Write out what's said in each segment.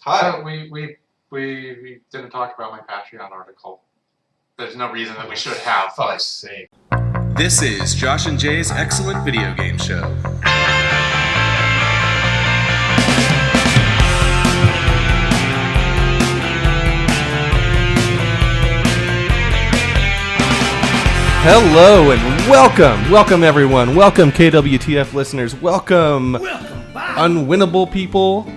Hi. So we didn't talk about my Patreon article. There's no reason that we should have. For fuck's sake. This is Josh and Jay's Excellent Video Game Show. Hello and welcome everyone. Welcome KWTF listeners. Welcome unwinnable people.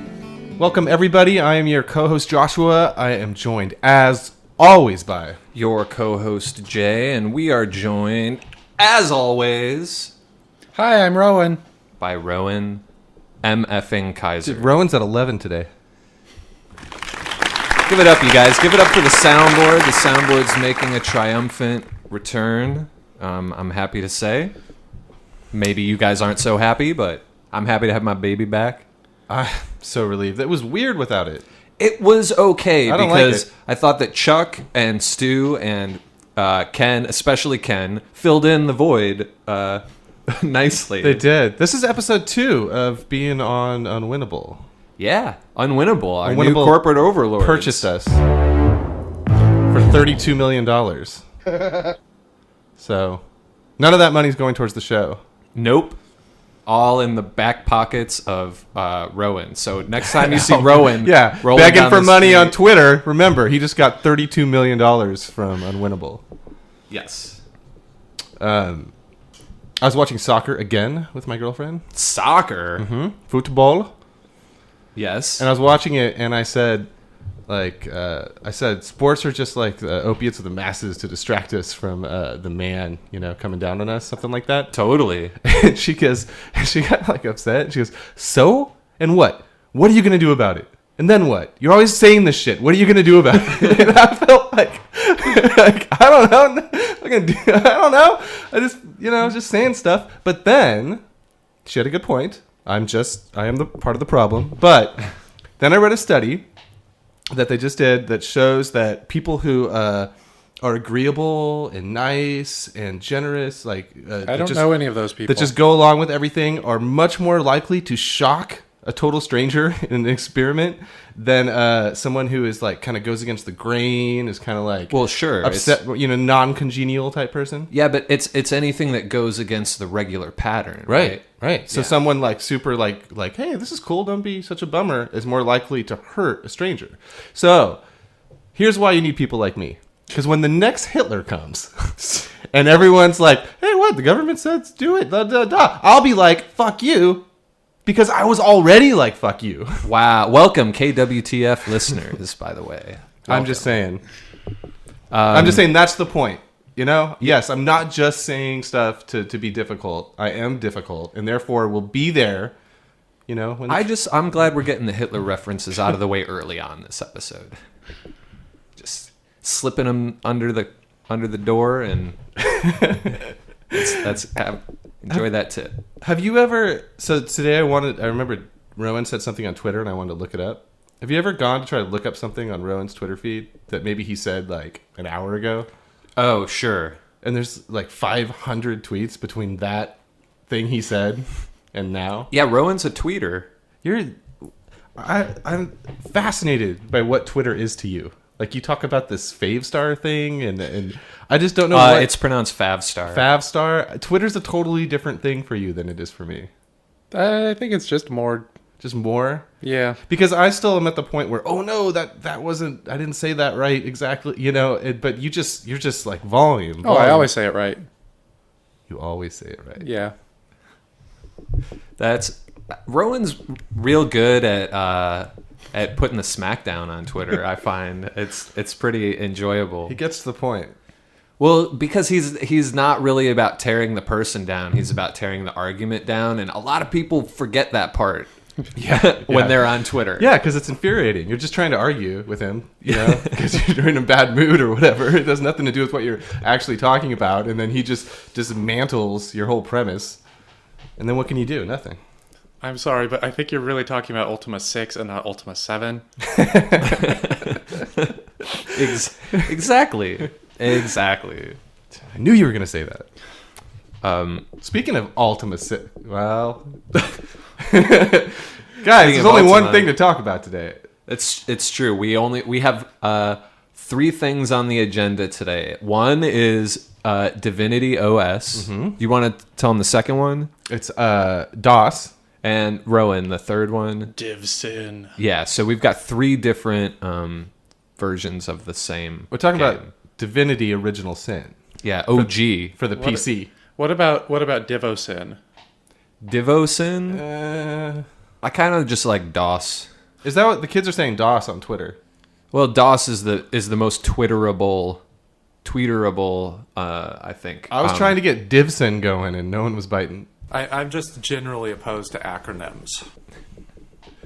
Welcome everybody. I am your co-host Joshua. I am joined as always by your co-host Jay, and we are joined as always. Hi, I'm Rowan. By Rowan M.F.ing Kaiser. Dude, Rowan's at 11 today. Give it up, you guys. Give it up for the soundboard. The soundboard's making a triumphant return. I'm happy to say. Maybe you guys aren't so happy, but I'm happy to have my baby back. I'm so relieved. It was weird without it. It was okay because like I thought that Chuck and Stu and Ken, especially Ken, filled in the void nicely. They did. This is episode 2 of being on Unwinnable. Yeah, Unwinnable. Our Unwinnable new corporate overlord purchased us for $32 million. So, none of that money's going towards the show. Nope. All in the back pockets of Rowan. So next time you see Rowan rolling begging down for the money street, on Twitter, remember, he just got $32 million from Unwinnable. Yes. I was watching soccer again with my girlfriend. Soccer? Football. Yes. And I was watching it, and I said, sports are just like the opiates of the masses to distract us from the man, coming down on us, something like that. Totally. And she got like upset. She goes, so? And what? What are you going to do about it? And then what? You're always saying this shit. What are you going to do about it? And I felt like I don't know. I don't know. I just saying stuff. But then she had a good point. I am the part of the problem. But then I read a study that they just did that shows that people who are agreeable and nice and generous, I don't know any of those people that just go along with everything, are much more likely to shock a total stranger in an experiment than someone who is like kind of goes against the grain, is kind of like upset, non-congenial type person. Yeah, but it's anything that goes against the regular pattern, right? So yeah. someone like super like, hey, this is cool, don't be such a bummer, is more likely to hurt a stranger. So here's why you need people like me. Because when the next Hitler comes and everyone's like, hey, what? The government said do it. I'll be like, fuck you. Because I was already like, fuck you. Wow. Welcome, KWTF listeners, by the way. I'm just saying. That's the point. Yes, I'm not just saying stuff to be difficult. I am difficult, and therefore will be there. I'm glad we're getting the Hitler references out of the way early on this episode. Just slipping them under the door, and enjoy that tip. Have you ever? So today I remember Rowan said something on Twitter, and I wanted to look it up. Have you ever gone to try to look up something on Rowan's Twitter feed that maybe he said like an hour ago? Oh, sure. And there's like 500 tweets between that thing he said and now. Yeah, Rowan's a tweeter. I'm fascinated by what Twitter is to you. Like, you talk about this Favestar thing, and I just don't know it's pronounced Favstar. Favstar. Twitter's a totally different thing for you than it is for me. I think it's just more. Just more? Yeah. Because I still am at the point where, oh no, that wasn't, I didn't say that right exactly, but you're just like volume. Oh, I always say it right. You always say it right. Yeah. Rowan's real good at putting the smack down on Twitter. I find it's pretty enjoyable. He gets to the point. Well, because he's not really about tearing the person down. He's about tearing the argument down, and a lot of people forget that part. When they're on Twitter. Yeah, because it's infuriating. You're just trying to argue with him, because you're in a bad mood or whatever. It has nothing to do with what you're actually talking about, and then he just dismantles your whole premise. And then what can you do? Nothing. I'm sorry, but I think you're really talking about Ultima 6 and not Ultima 7. Exactly. I knew you were going to say that. Speaking of Ultima, well, guys, there's only one thing to talk about today. It's true. We have 3 things on the agenda today. One is Divinity OS. You want to tell them the second one? It's DOS. And Rowan, the third one. Divsin. Yeah, so we've got 3 different versions of the same. We're talking game. about Divinity Original Sin Yeah, OG. for the PC. What about Divosin? Divosin? I kind of just like DOS. Is that what the kids are saying? DOS on Twitter. Well, DOS is the most tweeterable, I think. I was trying to get Divsin going, and no one was biting. I'm just generally opposed to acronyms.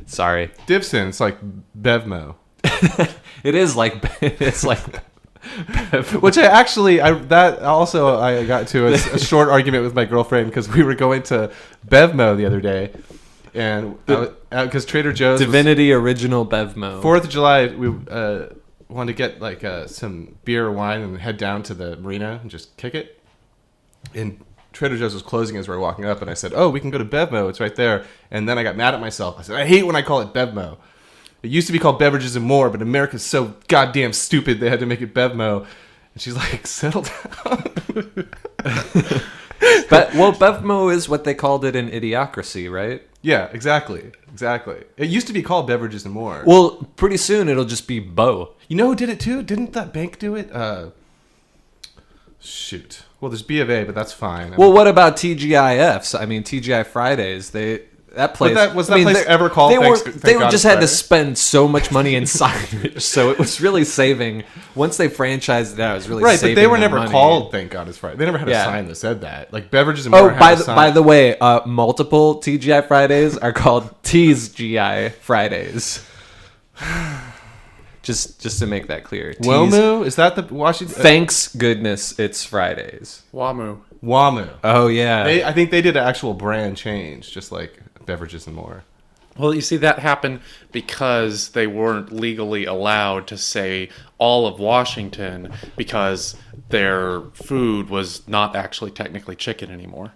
Sorry. Divsin, it's like Bevmo. It is like it's like Which I got into a short argument with my girlfriend because we were going to Bevmo the other day, and because Trader Joe's Divinity Original Bevmo. 4th of July, we wanted to get like some beer or wine and head down to the marina and just kick it. And Trader Joe's was closing as we were walking up, and I said, "Oh, we can go to Bevmo. It's right there." And then I got mad at myself. I said, "I hate when I call it Bevmo. It used to be called Beverages and More, but America's so goddamn stupid they had to make it Bevmo." And she's like, "Settle down." Bevmo is what they called it in Idiocracy, right? Yeah, exactly. It used to be called Beverages and More. Well, pretty soon it'll just be Bo. You know who did it too? Didn't that bank do it? Shoot. Well, there's B of A, but that's fine. Well, what about TGIFs? I mean, TGI Fridays. That place was that place ever called? They just had to spend so much money in signage, so it was really saving. Once they franchised it out, it was really right. saving But they were them never money. called Thank God It's Friday. They never had a Yeah. sign that said that. Like Beverages and More. Oh, by the way, multiple TGI Fridays are called TGI Fridays. Just to make that clear. WOMU? Is that the Washington? Thanks goodness it's Fridays. WAMU. WAMU. Oh yeah. I think they did an actual brand change, just like Beverages and More. Well, you see, that happened because they weren't legally allowed to say all of Washington because their food was not actually technically chicken anymore.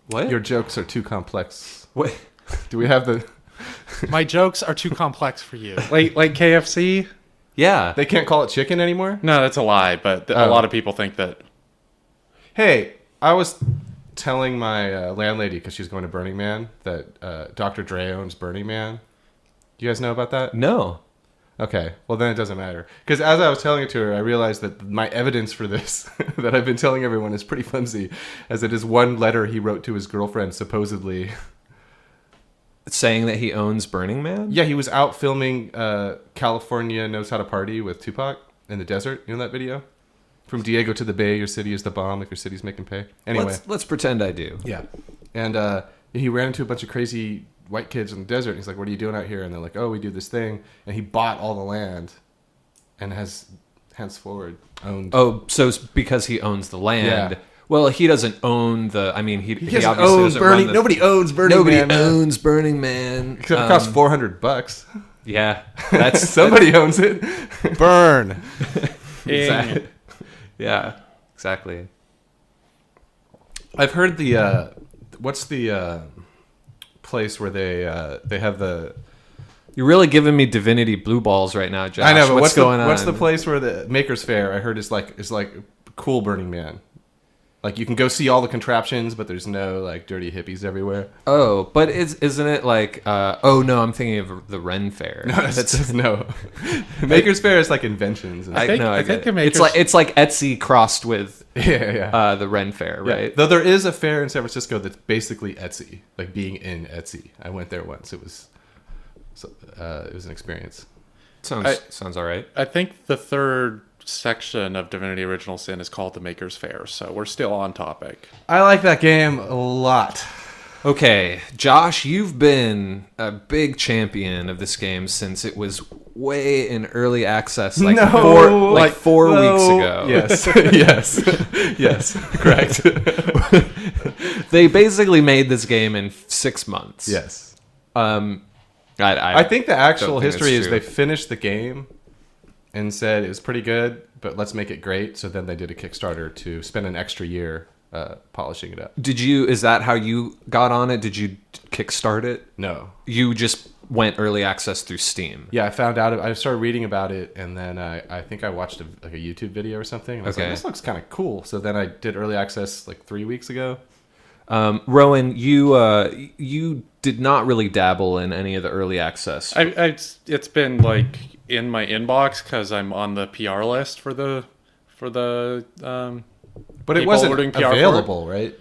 What? Your jokes are too complex. What? Do we have the? My jokes are too complex for you. Like KFC? Yeah. They can't call it chicken anymore? No, that's a lie, but a lot of people think that. Hey, I was telling my landlady, because she's going to Burning Man, that Dr. Dre owns Burning Man. Do you guys know about that? No. Okay, well then it doesn't matter. Because as I was telling it to her, I realized that my evidence for this, that I've been telling everyone, is pretty flimsy, as it is one letter he wrote to his girlfriend, supposedly. Saying that he owns Burning Man? Yeah, he was out filming California Knows How to Party with Tupac in the desert. You know that video? From Diego to the Bay, your city is the bomb if your city's making pay. Anyway. Let's pretend I do. Yeah. And he ran into a bunch of crazy white kids in the desert. He's like, "What are you doing out here?" And they're like, "Oh, we do this thing." And he bought all the land and has henceforward owned. Oh, so it's because he owns the land. Yeah. Well, he doesn't own the. I mean, he doesn't obviously own doesn't Burning. run the, Nobody owns Burning Man. Nobody owns Burning Man. Except it costs $400. Yeah, that's Somebody owns it. Burn. exactly. Yeah, exactly. I've heard the what's the place where they have the. You're really giving me Divinity blue balls right now, Josh. I know, but what's going on? What's the place where the Maker's Fair? I heard is like cool Burning Man. Like you can go see all the contraptions, but there's no like dirty hippies everywhere. Oh, but isn't it like? Oh no, I'm thinking of the Ren Fair. No, that's no. Maker's Fair is like inventions. And I think get the it. Maker's- It's like Etsy crossed with yeah. the Ren Fair, Yeah. right? Though there is a fair in San Francisco that's basically Etsy, like being in Etsy. I went there once. It was an experience. Sounds all right. I think the third section of Divinity Original Sin is called the Maker's Fair, so we're still on topic. I like that game a lot. Okay, Josh, you've been a big champion of this game since it was way in early access, like four weeks ago. Yes, yes, correct. They basically made this game in 6 months. Yes. I think the actual don't think history it's is true. they finished the game and said it was pretty good, but let's make it great. So then they did a Kickstarter to spend an extra year polishing it up. Is that how you got on it? Did you kickstart it? No. You just went early access through Steam. Yeah, I found out. I started reading about it, and then I think I watched a YouTube video or something. And I was like, this looks kind of cool. So then I did early access like 3 weeks ago. Rowan, you did not really dabble in any of the early access. It's been like in my inbox because I'm on the PR list for the But it people wasn't ordering PR for it. available, right?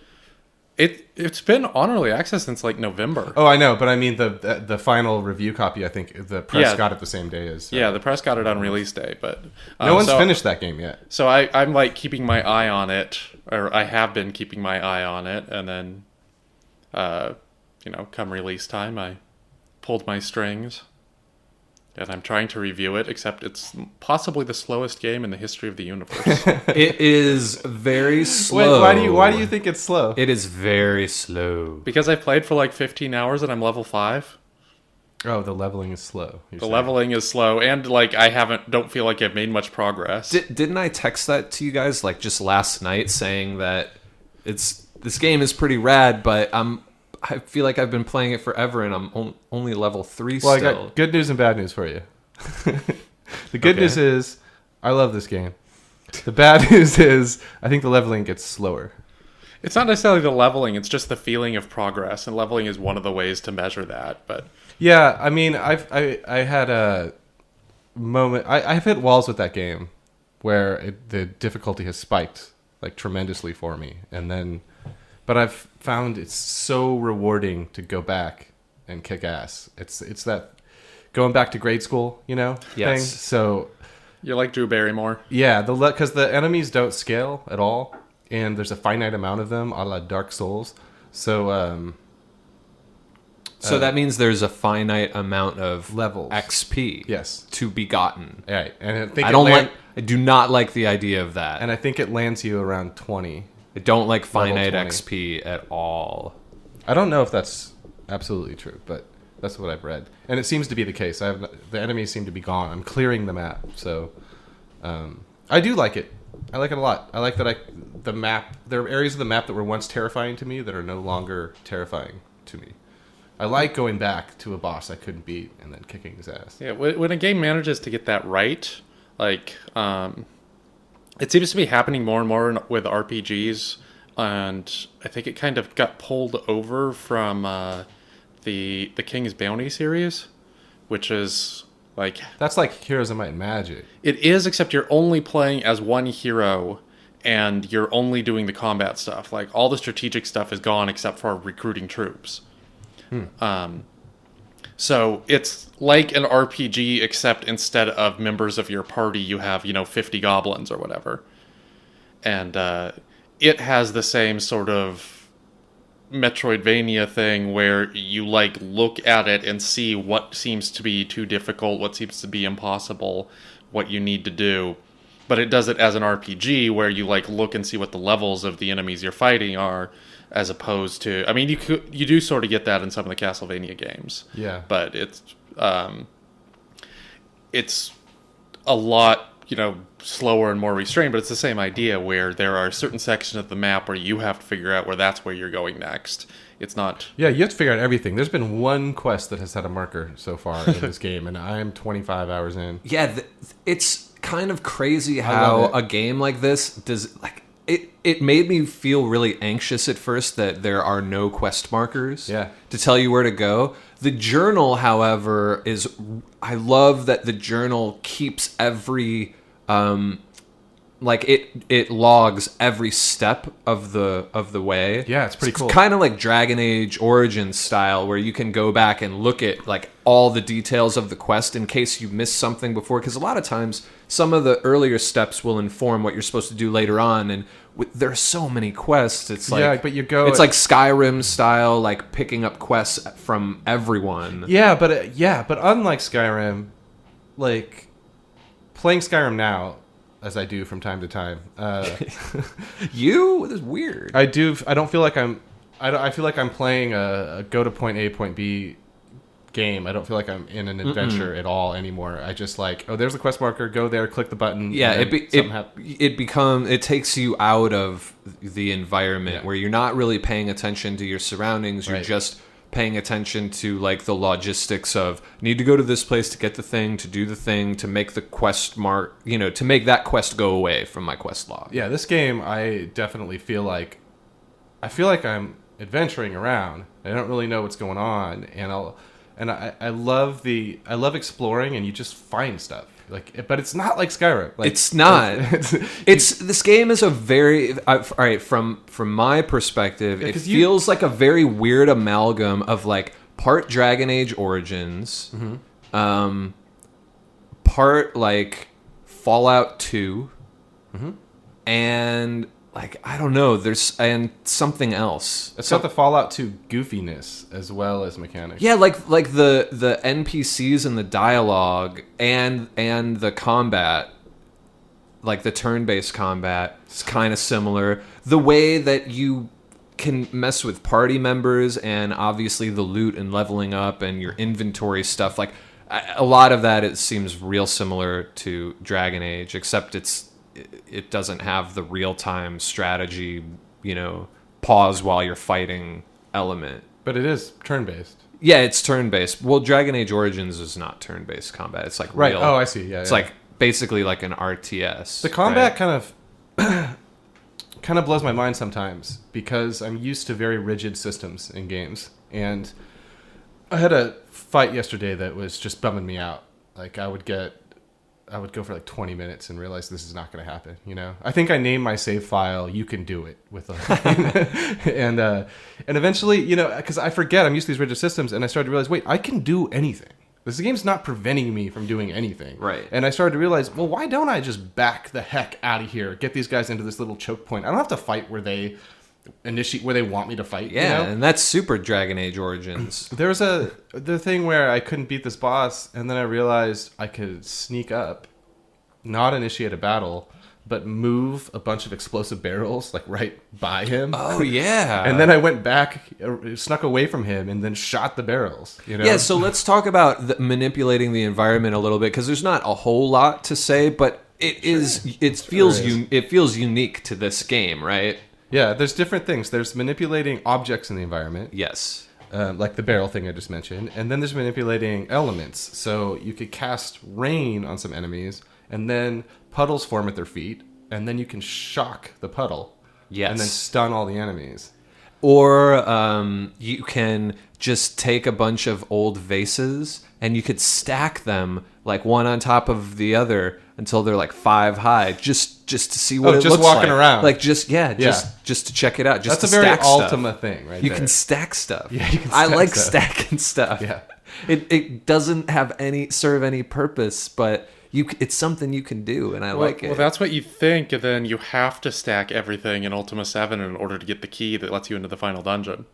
It's been on early access since like November. Oh, I know, but I mean the final review copy. I think the press Yeah. got it the same day as. Yeah, the press got it on release day, but No one's so- finished that game yet. So I'm like keeping my eye on it, or I have been keeping my eye on it, and then, come release time, I pulled my strings, and I'm trying to review it. Except it's possibly the slowest game in the history of the universe. It is very Wait, slow. why do you think it's slow? It is very slow. Because I played for like 15 hours and I'm level 5. Oh, the leveling is slow. The leveling is slow, and like I don't feel like I've made much progress. Didn't I text that to you guys like just last night, saying that this game is pretty rad, but I feel like I've been playing it forever, and I'm only level 3 Well, still. I got good news and bad news for you. The good news is I love this game. The bad news is I think the leveling gets slower. It's not necessarily the leveling; it's just the feeling of progress, and leveling is one of the ways to measure that. But Yeah, I mean, I had a moment. I've hit walls with that game where the difficulty has spiked like tremendously for me, and then, but I've found it's so rewarding to go back and kick ass. It's that going back to grade school, Yes. thing. So you're like Drew Barrymore. yeah, because the enemies don't scale at all, and there's a finite amount of them, a la Dark Souls. So So that means there's a finite amount of Levels. XP yes, to be gotten. right, and I think I do not like the idea of that. and I think it lands you around 20. I don't like finite 20. XP at all. I don't know if that's absolutely true, but that's what I've read, and it seems to be the case. The enemies seem to be gone. I'm clearing the map, so I do like it. I like it a lot. I like that the map. There are areas of the map that were once terrifying to me that are no longer terrifying to me. I like going back to a boss I couldn't beat and then kicking his ass. Yeah, when a game manages to get that right, like it seems to be happening more and more with RPGs, and I think it kind of got pulled over from the King's Bounty series, which is like That's like Heroes of Might and Magic. it is, except you're only playing as one hero, and you're only doing the combat stuff. Like all the strategic stuff is gone except for recruiting troops. So it's like an RPG, except instead of members of your party, you have 50 goblins or whatever, and it has the same sort of Metroidvania thing where you like look at it and see what seems to be too difficult, what seems to be impossible, what you need to do. But it does it as an RPG where you like look and see what the levels of the enemies you're fighting are, as opposed to, I mean, you do sort of get that in some of the Castlevania games. Yeah. But it's a lot, slower and more restrained, but it's the same idea where there are certain sections of the map where you have to figure out that's where you're going next. It's not... Yeah, you have to figure out everything. There's been one quest that has had a marker so far in this game, and I'm 25 hours in. Yeah, it's kind of crazy love how it. a game like this does like it made me feel really anxious at first that there are no quest markers Yeah. to tell you where to go. The journal, however, I love that the journal keeps every like it logs every step of the way. Yeah, it's pretty cool. Kind of like Dragon Age Origins style, where you can go back and look at like all the details of the quest in case you missed something before. Because a lot of times, some of the earlier steps will inform what you're supposed to do later on, and there are so many quests. It's like Yeah, but you go- It's like Skyrim style, like picking up quests from everyone. Yeah, but unlike Skyrim, like playing Skyrim now, as I do from time to time, You? This is weird. I don't feel like I feel like I'm playing a go to point A, point B game. I don't feel like I'm in an adventure at all anymore. I just like, oh, there's a quest marker. Go there, click the button. Yeah, and then something it takes you out of the environment where you're not really paying attention to your surroundings. You're Right. just paying attention to like the logistics of need to go to this place to get the thing, to do the thing, to make the quest mark, to make that quest go away from my quest log. Yeah, this game, I definitely feel like I'm adventuring around. I don't really know what's going on, and I love exploring, and you just find stuff. But it's not like Skyrim. It's not. This game is a very all right from my perspective. It feels like a very weird amalgam of like part Dragon Age Origins, part like Fallout 2, and like I don't know. And something else. It's got the Fallout 2 goofiness as well as mechanics. Yeah, like the NPCs and the dialogue and the combat, like the turn-based combat, is kind of similar. The way that you can mess with party members and obviously the loot and leveling up and your inventory stuff, like a lot of that, it seems real similar to Dragon Age, except it doesn't have the real-time strategy, pause while you're fighting element. But it is turn-based. Yeah, it's turn-based. Well, Dragon Age Origins is not turn-based combat. It's like Right. real. Oh, I see. Yeah. It's like basically like an RTS. The combat right? kind of blows my mind sometimes because I'm used to very rigid systems in games. And I had a fight yesterday that was just bumming me out. Like I would go for like 20 minutes and realize this is not going to happen. I think I named my save file "You Can Do It" with and eventually, because I forget I'm used to these rigid systems, and I started to realize, wait, I can do anything. This game's not preventing me from doing anything. Right. And I started to realize, well, why don't I just back the heck out of here, get these guys into this little choke point? I don't have to fight where they want me to fight. Yeah, and that's super Dragon Age Origins. There's the thing where I couldn't beat this boss, and then I realized I could sneak up, not initiate a battle, but move a bunch of explosive barrels like right by him. Oh yeah. And then I went back, snuck away from him, and then shot the barrels. Yeah. So let's talk about manipulating the environment a little bit, because there's not a whole lot to say, but it feels unique to this game, right? Yeah, there's different things. There's manipulating objects in the environment. Yes. Like the barrel thing I just mentioned. And then there's manipulating elements. So you could cast rain on some enemies, and then puddles form at their feet, and then you can shock the puddle. Yes. And then stun all the enemies. Or you can just take a bunch of old vases, and you could stack them like one on top of the other until they're like 5 high, just to see what it just looks walking like. around. Like just to check it out. Just That's to a very stack stuff. Ultima thing, right? You there. can stack stuff. Yeah, you can I stack like stuff. stacking stuff. Yeah. It doesn't have serve any purpose, but it's something you can do, and I like it. Well, that's what you think, and then you have to stack everything in Ultima 7 in order to get the key that lets you into the final dungeon.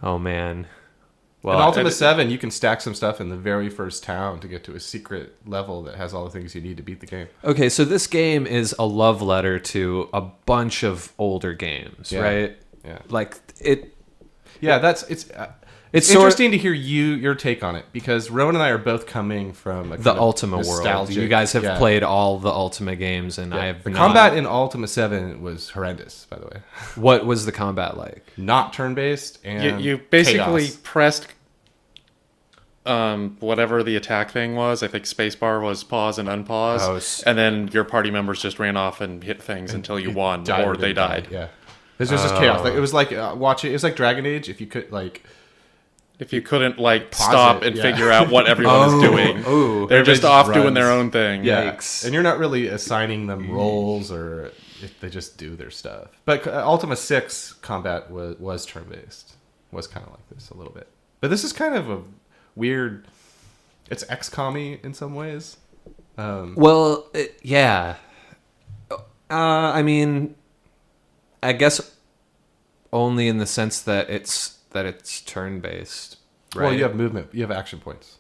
Oh man. Well, in Ultima 7, you can stack some stuff in the very first town to get to a secret level that has all the things you need to beat the game. Okay, so this game is a love letter to a bunch of older games, right? Yeah. Like it. Yeah, it's interesting to hear your take on it, because Rowan and I are both coming from The Ultima world. nostalgic- You guys have yeah. played all the Ultima games, and I have The not. combat in Ultima 7 was horrendous, by the way. What was the combat like? Not turn-based, and You basically chaos. pressed whatever the attack thing was. I think spacebar was pause and unpause, and then your party members just ran off and hit things until you won died or they didn't die. died. Yeah. This was just chaos. Like, it was like watching. It was like Dragon Age. If you could If you couldn't like Pause stop it, and yeah. figure out what everyone is doing, they're just off doing runs. their own thing. Yeah, Yikes. and you're not really assigning them roles, or if they just do their stuff. But Ultima 6 combat was turn-based. Was kind of like this a little bit. But this is kind of a weird... It's XCOM-y in some ways. Well, yeah. I mean, I guess only in the sense that it's turn-based. Right? Well, you have movement. You have action points.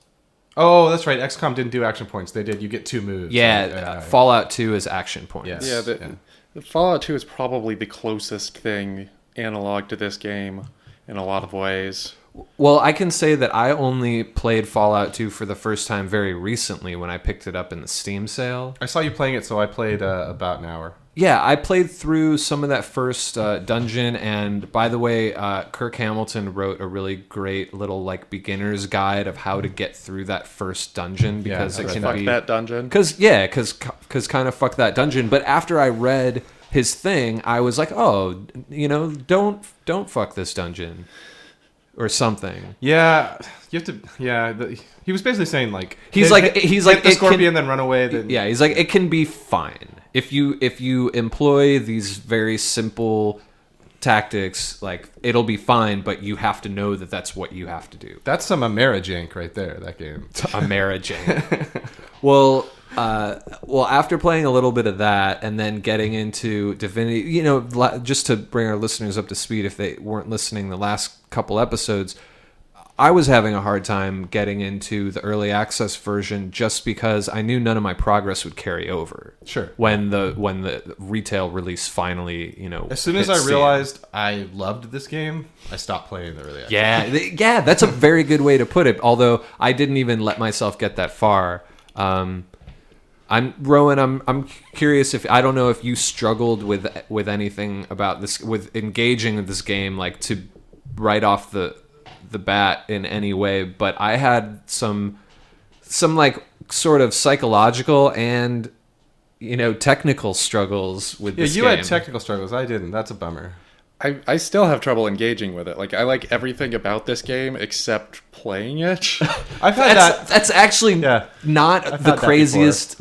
Oh, that's right. XCOM didn't do action points. They did. You get 2 moves. Yeah, Fallout 2 is action points. Yes. Yeah, the Fallout 2 is probably the closest thing analog to this game in a lot of ways. Well, I can say that I only played Fallout 2 for the first time very recently when I picked it up in the Steam sale. I saw you playing it, so I played about an hour. Yeah, I played through some of that first dungeon, and by the way, Kirk Hamilton wrote a really great little like beginner's guide of how to get through that first dungeon because I it read can Fuck be that dungeon. because kind of fuck that dungeon. But after I read his thing, I was like, oh, don't fuck this dungeon or something. Yeah, you have to. Yeah, he was basically saying like He's like hit the it scorpion, can- then run away. Then Yeah, he's like, it can be fine if you employ these very simple tactics. Like, it'll be fine, but you have to know that that's what you have to do. that's some Amerijank right there. That game. A marriage. Well, after playing a little bit of that and then getting into Divinity, just to bring our listeners up to speed, if they weren't listening the last couple episodes, I was having a hard time getting into the early access version just because I knew none of my progress would carry over. Sure. When the retail release finally, As soon as hit I Steam. realized I loved this game, I stopped playing the early access. Yeah, that's a very good way to put it. Although I didn't even let myself get that far. I'm Rowan. I'm curious if I don't know if you struggled with anything about this, with engaging with this game, like to right off the bat in any way. But I had some like sort of psychological and technical struggles with Yeah, this you game. had technical struggles. I didn't. That's a bummer. I still have trouble engaging with it. Like, I like everything about this game except playing it. I've had that. That's actually Yeah. not I've the had that craziest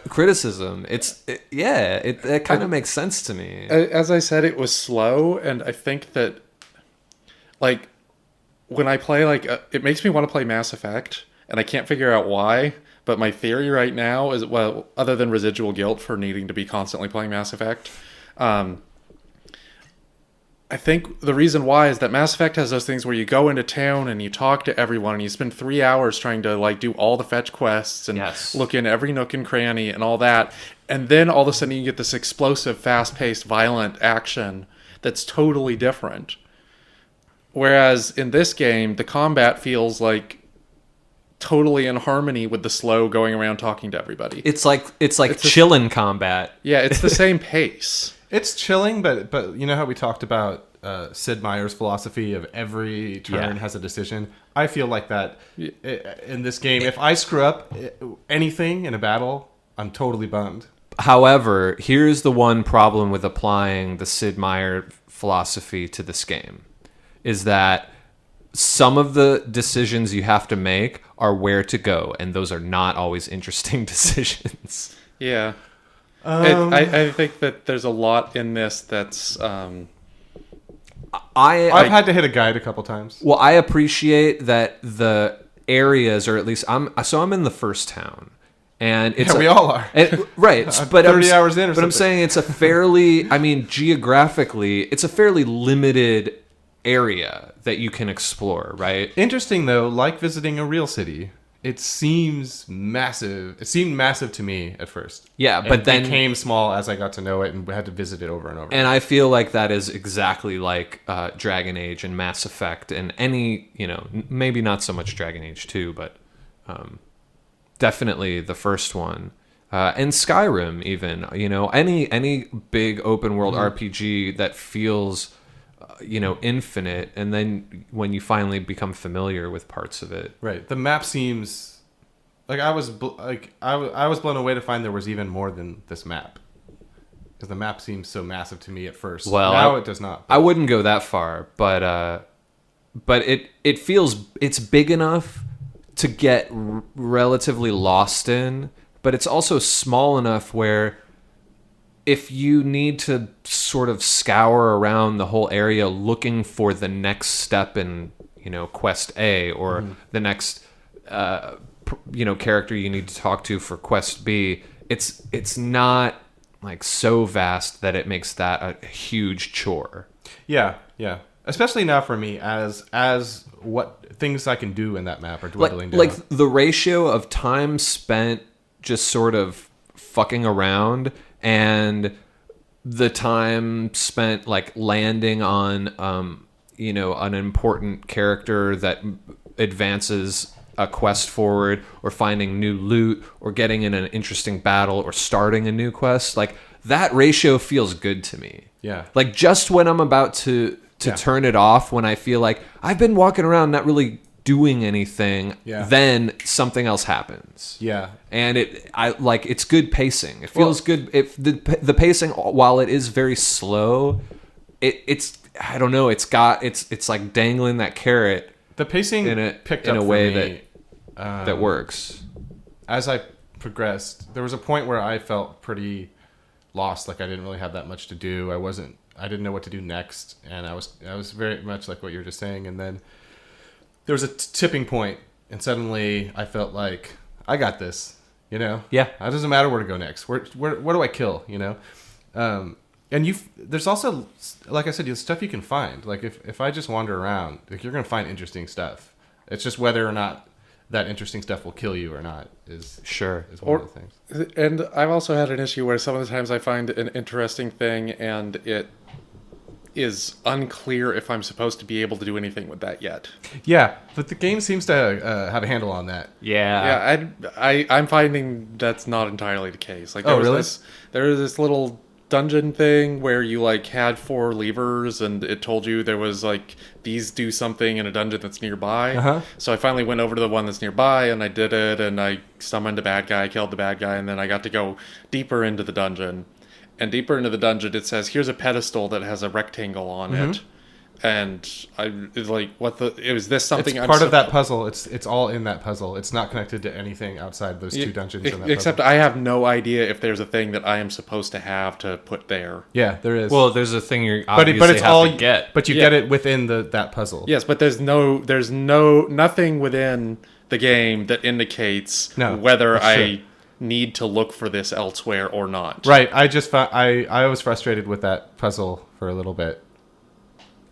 criticism. It kind of makes sense to me. As I said, it was slow, and I think that, like, when I play, like, it makes me want to play Mass Effect, and I can't figure out why. But my theory right now is, well, other than residual guilt for needing to be constantly playing Mass Effect, I think the reason why is that Mass Effect has those things where you go into town and you talk to everyone and you spend 3 hours trying to like do all the fetch quests and Yes. look in every nook and cranny and all that. And then all of a sudden you get this explosive, fast-paced, violent action that's totally different. Whereas in this game, the combat feels like totally in harmony with the slow going around talking to everybody. It's like It's chillin' combat. Yeah, it's the same pace. It's chilling, but you know how we talked about Sid Meier's philosophy of every turn Yeah. has a decision? I feel like that in this game. If I screw up anything in a battle, I'm totally bummed. However, here's the one problem with applying the Sid Meier philosophy to this game, is that some of the decisions you have to make are where to go, and those are not always interesting decisions. Yeah. I think that there's a lot in this that's I've had to hit a guide a couple times. Well, I appreciate that the areas, or at least I'm in the first town, and it's Yeah, we all are. right. I'm But 30 hours in or but I'm something. saying it's a fairly, geographically, it's a fairly limited area that you can explore, right? Interesting though, like visiting a real city, it seems massive. It seemed massive to me at first. Yeah, And but then it became small as I got to know it and had to visit it over and over. And I feel like that is exactly like Dragon Age and Mass Effect and any, maybe not so much Dragon Age 2, but definitely the first one. And Skyrim even, any big open world RPG that feels, infinite. And then when you finally become familiar with parts of it. Right. The map seems like I was blown away to find there was even more than this map. Because the map seems so massive to me at first. Well, now it does not. I wouldn't go that far, but it feels it's big enough to get relatively lost in, but it's also small enough where if you need to sort of scour around the whole area looking for the next step in, quest A or the next character you need to talk to for quest B, it's not like so vast that it makes that a huge chore. Yeah. Especially now for me, as what things I can do in that map are dwindling down. Like the ratio of time spent just sort of fucking around and the time spent like landing on an important character that advances a quest forward, or finding new loot, or getting in an interesting battle, or starting a new quest, like that ratio feels good to me. Yeah. Like just when I'm about to turn it off, when I feel like I've been walking around not really doing anything, then something else happens. Yeah. And it's good pacing. It feels good. If the pacing, while it is very slow, it's I don't know. It's like dangling that carrot. The pacing picked up in a for way me, that works. as I progressed. There was a point where I felt pretty lost. Like I didn't really have that much to do. I didn't know what to do next, and I was very much like what you were just saying. And then there was a tipping point, and suddenly I felt like I got this. You know? Yeah. It doesn't matter where to go next. Where do I kill? You know? And there's also, like I said, there's stuff you can find. Like if I just wander around, like you're gonna find interesting stuff. It's just whether or not that interesting stuff will kill you or not is one of the things. And I've also had an issue where some of the times I find an interesting thing and it is unclear if I'm supposed to be able to do anything with that yet. Yeah, but the game seems to have a handle on that. Yeah, I'm finding that's not entirely the case. Like, there was this little dungeon thing where you like had 4 levers and it told you there was like these do something in a dungeon that's nearby. So I finally went over to the one that's nearby and I did it, and I summoned a bad guy, killed the bad guy, and then I got to go deeper into the dungeon. And deeper into the dungeon, it says, here's a pedestal that has a rectangle on it. And I was like, is this something It's part of that puzzle. It's all in that puzzle. It's not connected to anything outside those 2 dungeons in that except puzzle. I have no idea if there's a thing that I am supposed to have to put there. Yeah, there is. Well, there's a thing you but obviously it's have all to get. But you get it within that puzzle. Yes, but there's nothing within the game that indicates whether I need to look for this elsewhere or not. Right. I just found I was frustrated with that puzzle for a little bit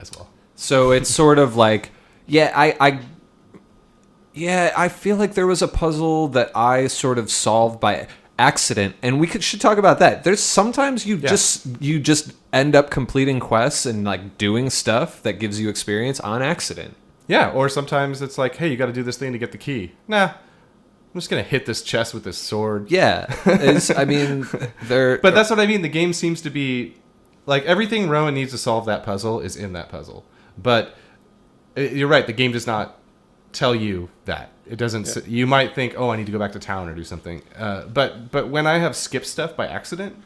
as well. So it's sort of like, I feel like there was a puzzle that I sort of solved by accident, and should talk about that. There's sometimes you just end up completing quests and like doing stuff that gives you experience on accident. Yeah, or sometimes it's like, hey, you got to do this thing to get the key. Nah, I'm just gonna hit this chest with this sword. Yeah, But that's what I mean. The game seems to be like everything Rowan needs to solve that puzzle is in that puzzle. But you're right. The game does not tell you that. It doesn't. Yeah. You might think, oh, I need to go back to town or do something. But when I have skipped stuff by accident,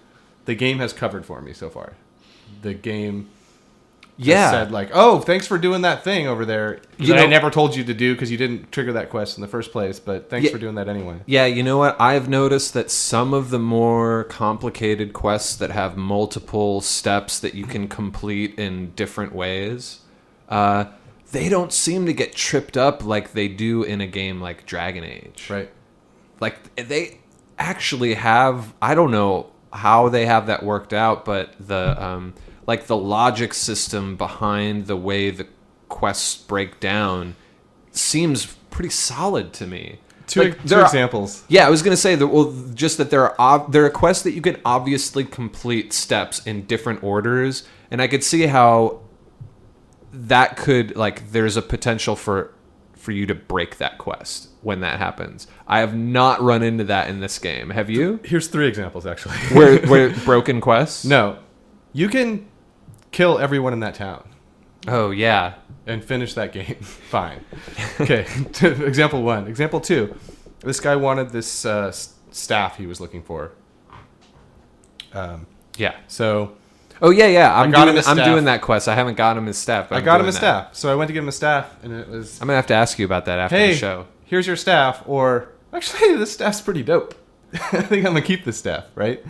the game has covered for me so far. The game. Said like, oh, thanks for doing that thing over there that I never told you to do because you didn't trigger that quest in the first place, but thanks for doing that anyway. Yeah, you know what? I've noticed that some of the more complicated quests that have multiple steps that you can complete in different ways, they don't seem to get tripped up like they do in a game like Dragon Age. Right. Like, they actually have, I don't know how they have that worked out, but the logic system behind the way the quests break down seems pretty solid to me. Two examples. I was going to say that there are quests that you can obviously complete steps in different orders, and I could see how that could, like, there's a potential for you to break that quest when that happens. I have not run into that in this game. Have you? Here's 3 examples, actually. where broken quests? No. You can kill everyone in that town. Oh, yeah. And finish that game. Fine. Okay. Example 1. Example 2. This guy wanted this staff he was looking for. Yeah. So... Oh, yeah. I'm staff. doing that quest. I haven't got him his staff. I got him his staff. So I went to give him a staff, and it was... I'm going to have to ask you about that after the show. Here's your staff. Or, actually, this staff's pretty dope. I think I'm going to keep this staff, right?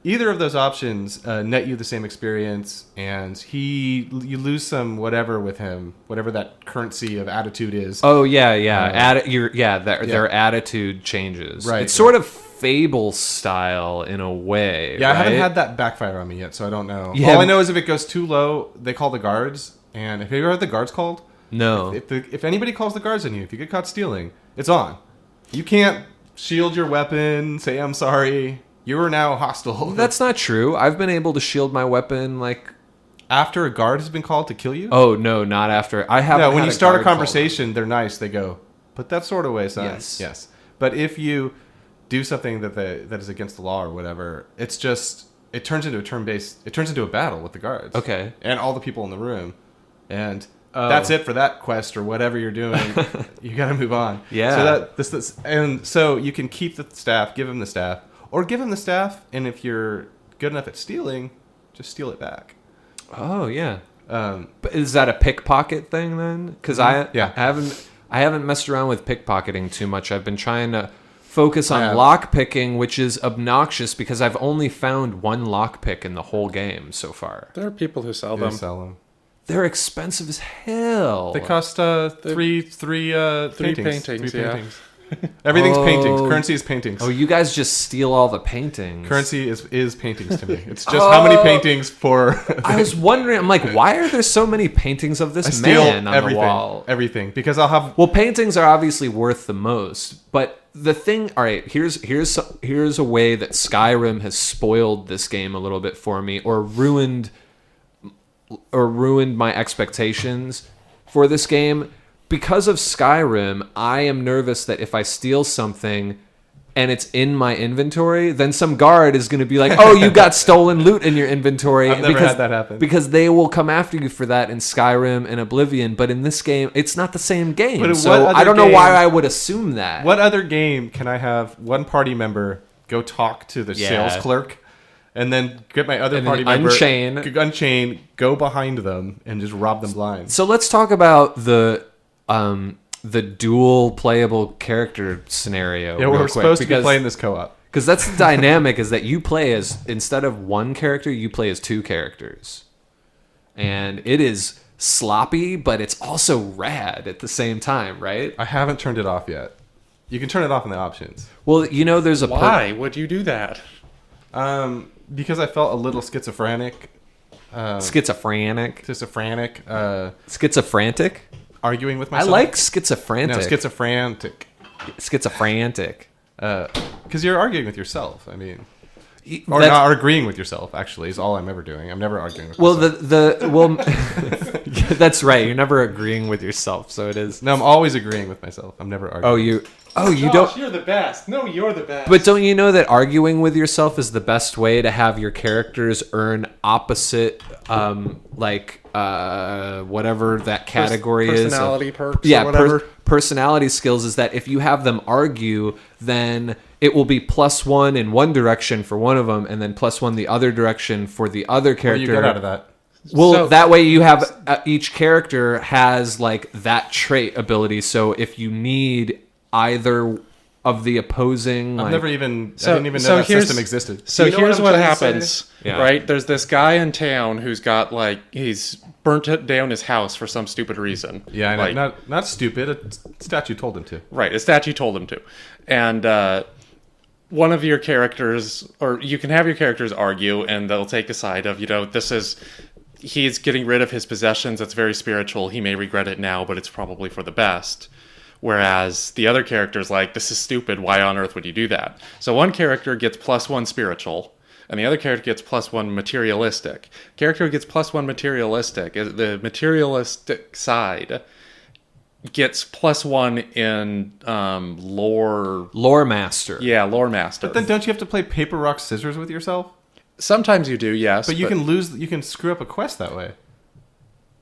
Either of those options net you the same experience, and you lose some whatever with him, whatever that currency of attitude is. Oh yeah. Their attitude changes. Right. It's sort of Fable style in a way. Yeah, right? I haven't had that backfire on me yet, so I don't know. Yeah. All I know is if it goes too low, they call the guards. And have you ever heard the guards called? No. If anybody calls the guards on you, if you get caught stealing, it's on. You can't shield your weapon, say I'm sorry. You are now hostile. That's not true. I've been able to shield my weapon like after a guard has been called to kill you. Oh no, not after. I haven't. No, when you start a conversation, they're nice. They go, "Put that sword away, son." Yes. But if you do something that is against the law or whatever, it's it turns into a battle with the guards. Okay. And all the people in the room. And Oh. that's it for that quest or whatever you're doing. You got to move on. Yeah. So you can keep the staff, give him the staff, or give him the staff, and if you're good enough at stealing, just steal it back. Oh yeah. But is that a pickpocket thing then? Because Yeah. I haven't messed around with pickpocketing too much. I've been trying to focus on have. lock picking, which is obnoxious because I've only found one lock pick in the whole game so far. There are people who sell They them. sell them. They're expensive as hell. They cost three paintings. paintings, Three yeah. paintings. Everything's paintings. Oh. Currency is paintings. Oh, you guys just steal all the paintings. Currency is paintings to me. It's just how many paintings for. I was wondering. I'm like, why are there so many paintings of I this steal man on everything. the wall? Everything because I'll have. Well, paintings are obviously worth the most, but the thing, all right, here's a way that Skyrim has spoiled this game a little bit for me, or ruined my expectations for this game. Because of Skyrim, I am nervous that if I steal something and it's in my inventory, then some guard is going to be like, "Oh, you got stolen loot in your inventory." I've never had that happen. Because they will come after you for that in Skyrim and Oblivion, but in this game, it's not the same game. But So what other I don't know why game- I would assume that. What other game can I have one party member go talk to the Yeah. sales clerk, and then get my other And party then member unchain. go behind them, and just rob them blind? So let's talk about the dual playable character scenario. Yeah, real we're quick, supposed to be because- playing this co-op. Because that's the dynamic, is that you play as, instead of one character, you play as two characters. And it is sloppy, but it's also rad at the same time, right? I haven't turned it off yet. You can turn it off in the options. Well, you know, there's a Why would you do that? Because I felt a little schizophrenic. schizophrenic. Schizophrenic? Arguing with I myself. like schizophrenic. No, schizophrenic. Schizophrenic. Because you're arguing with yourself. I mean, or That's- not agreeing with yourself. Actually, is all I'm ever doing. I'm never arguing with Well, myself. that's right. You're never agreeing with yourself, so it is. No, I'm always agreeing with myself. I'm never arguing. You don't. You're the best. No, you're the best. But don't you know that arguing with yourself is the best way to have your characters earn opposite, whatever that category is. Personality perks Yeah, or whatever. personality skills is that if you have them argue, then it will be +1 in one direction for one of them, and then +1 the other direction for the other What do character. you get out of that? Well, So- that way you have each character has like that trait ability. So if you need either of the opposing, I like, didn't even know that here's- system existed. So You know here's I'm what trying to say? happens, Yeah. right? There's this guy in town who's got he's burnt down his house for some stupid reason. Yeah, I know. Like, Not stupid. A statue told him to. right, a statue told him to, and one of your characters, or you can have your characters argue, and they'll take a side of, he's getting rid of his possessions. It's very spiritual. He may regret it now, but it's probably for the best. Whereas the other character's like, this is stupid. Why on earth would you do that? So one character gets +1 spiritual, and the other character gets +1 materialistic. Character who gets +1 materialistic, the materialistic side gets +1 in lore master. Yeah, lore master. But then don't you have to play paper, rock, scissors with yourself? Sometimes you do, yes. But you can lose. You can screw up a quest that way.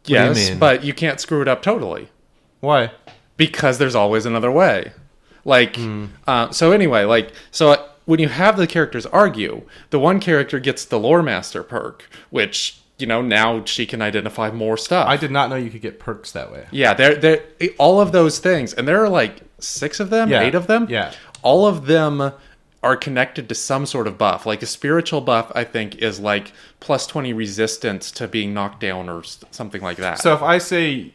do you Yes, mean? but you can't screw it up totally. Why? Because there's always another way. So when you have the characters argue, the one character gets the lore master perk, which, now she can identify more stuff. I did not know you could get perks that way. Yeah, they're all of those things, and there are like 6 of them, Yeah. 8 of them. Yeah. All of them are connected to some sort of buff. Like a spiritual buff, I think, is like +20 resistance to being knocked down or something like that. So if I say,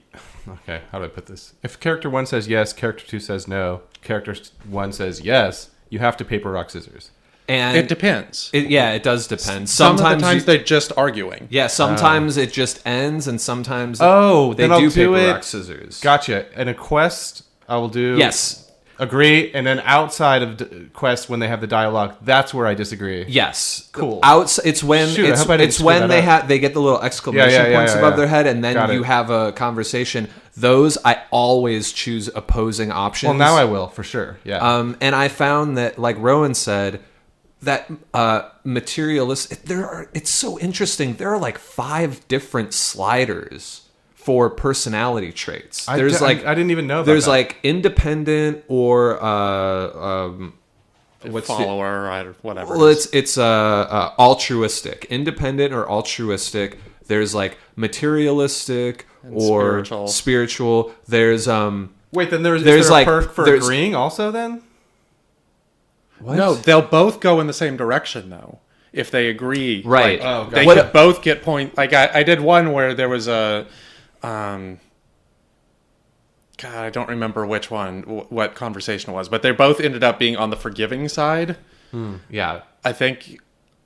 okay, how do I put this? If character 1 says yes, character 2 says no, character 1 says yes, you have to paper, rock, scissors. And it depends. it does depend. Some of Sometimes the times they're just arguing. yeah, sometimes it just ends, and sometimes Oh, they then I'll do do paper it. rock scissors. Gotcha. In a quest, I will do. Yes. Agree. And then outside of quest, when they have the dialogue, that's where I disagree. Yes. Cool. It's when Shoot, I hope I didn't it's screw when that they get the little exclamation Yeah, points yeah, above yeah. their head, and then Got you it. have a conversation. Those I always choose opposing options. Well, now I will for sure. Yeah. And I found that, like Rowan said, that materialist. It's so interesting. There are like 5 different sliders for personality traits. I didn't even know about there's that. like independent or what's the- follower or whatever. well, it's altruistic, independent or altruistic. There's like materialistic or spiritual. There's Wait, then is there's there like- a perk for there's- agreeing also then? No, they'll both go in the same direction though. If they agree, Right. like, Oh, they gotcha. could both get point. Like I did one where there was a, God, I don't remember which one, what conversation it was, but they both ended up being on the forgiving side. yeah. I think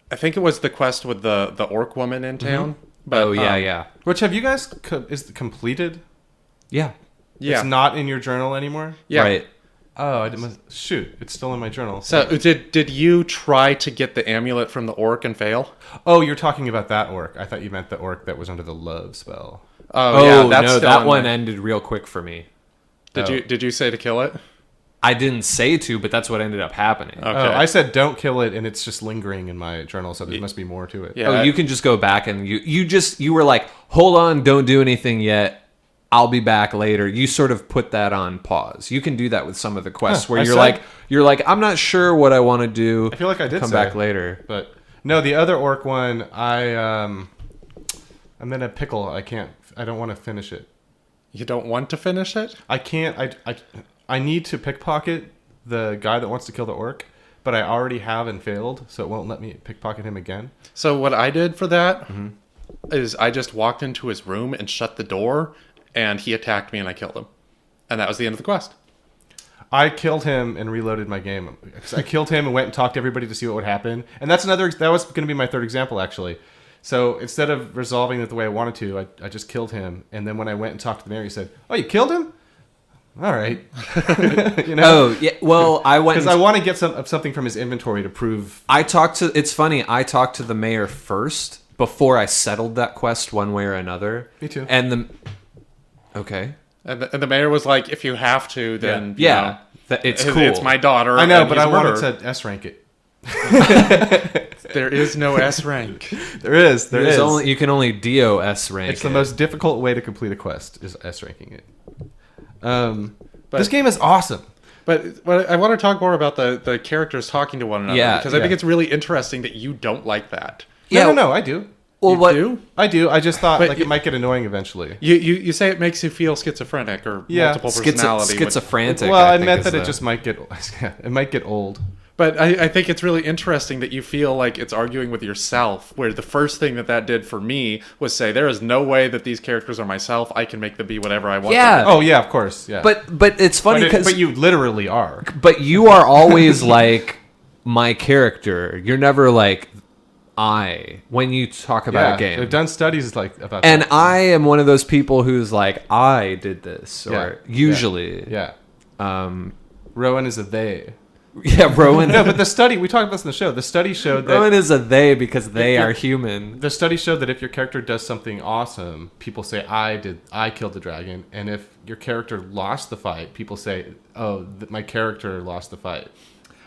it was the quest with the orc woman in town. But, Oh yeah, yeah, Which have you guys is completed? yeah. yeah, It's not in your journal anymore? yeah. Right. Oh, I didn't, shoot, it's still in my journal. So did you try to get the amulet from the orc and fail? Oh, you're talking about that orc. I thought you meant the orc that was under the love spell. Oh yeah, that's no, still that in one there. ended real quick for me. Did you say to kill it? I didn't say to, but that's what ended up happening. Okay. Oh, I said don't kill it, and it's just lingering in my journal, so there must be more to it. Yeah. Oh, you can just go back and you were like, hold on, don't do anything yet. I'll be back later. You sort of put that on pause. You can do that with some of the quests where you're like, I'm not sure what I want to do. I feel like I did come say back it. later. But no, the other orc one, I'm in a pickle. I don't want to finish it. You don't want to finish it? I can't. I need to pickpocket the guy that wants to kill the orc, but I already have and failed, so it won't let me pickpocket him again. So what I did for that is I just walked into his room and shut the door, and he attacked me and I killed him. And that was the end of the quest. I killed him and reloaded my game. I killed him and went and talked to everybody to see what would happen. And that was going to be my third example, actually. So instead of resolving it the way I wanted to, I just killed him. And then when I went and talked to the mayor, he said, "Oh, you killed him? All right." You know? Oh yeah. Well, I went Because I want to get something from his inventory to prove. It's funny. I talked to the mayor first before I settled that quest one way or another. Me too. And okay. And the mayor was like, if you have to, then you Yeah. know, It's it's cool. my daughter. I know, and but he's I a wanted murderer. to S rank it. There is no S rank. There is. There's only you can only DOS rank. It's the it. most difficult way to complete a quest is S ranking it. This game is awesome. But I want to talk more about the characters talking to one another. Yeah, because I think yeah. it's really interesting that you don't like that. Yeah. No, I do. Well, You what? do? I do. I just thought But like it might get annoying eventually. You say it makes you feel schizophrenic or Yeah. multiple personality. Schizophrenic. Well, I think meant is that it the- just might get it might get old. But I think it's really interesting that you feel like it's arguing with yourself, where the first thing that did for me was say, there is no way that these characters are myself. I can make them be whatever I want Yeah. them to Oh yeah, of course. Yeah. But it's funny because but you literally are. but you are always like my character. You're never like I when you talk about a game. They've done studies like about And that. I am one of those people who's like, I did this, or Yeah. usually. Yeah. Rowan is a they. Yeah, Rowan. No, but the study we talked about this in the show. The study showed that Rowan is a they because they are human. the study showed that if your character does something awesome, people say I killed the dragon, and if your character lost the fight, people say, "Oh, my character lost the fight.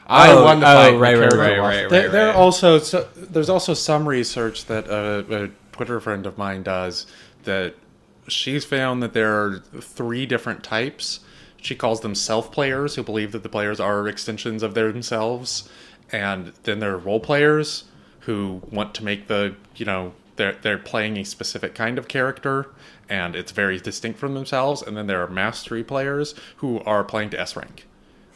I won the fight. my character lost the fight." There's also some research that a Twitter friend of mine does that she's found that there are 3 different types. She calls them self-players who believe that the players are extensions of themselves. And then there are role players who want to make they're playing a specific kind of character and it's very distinct from themselves. And then there are mastery players who are playing to S rank.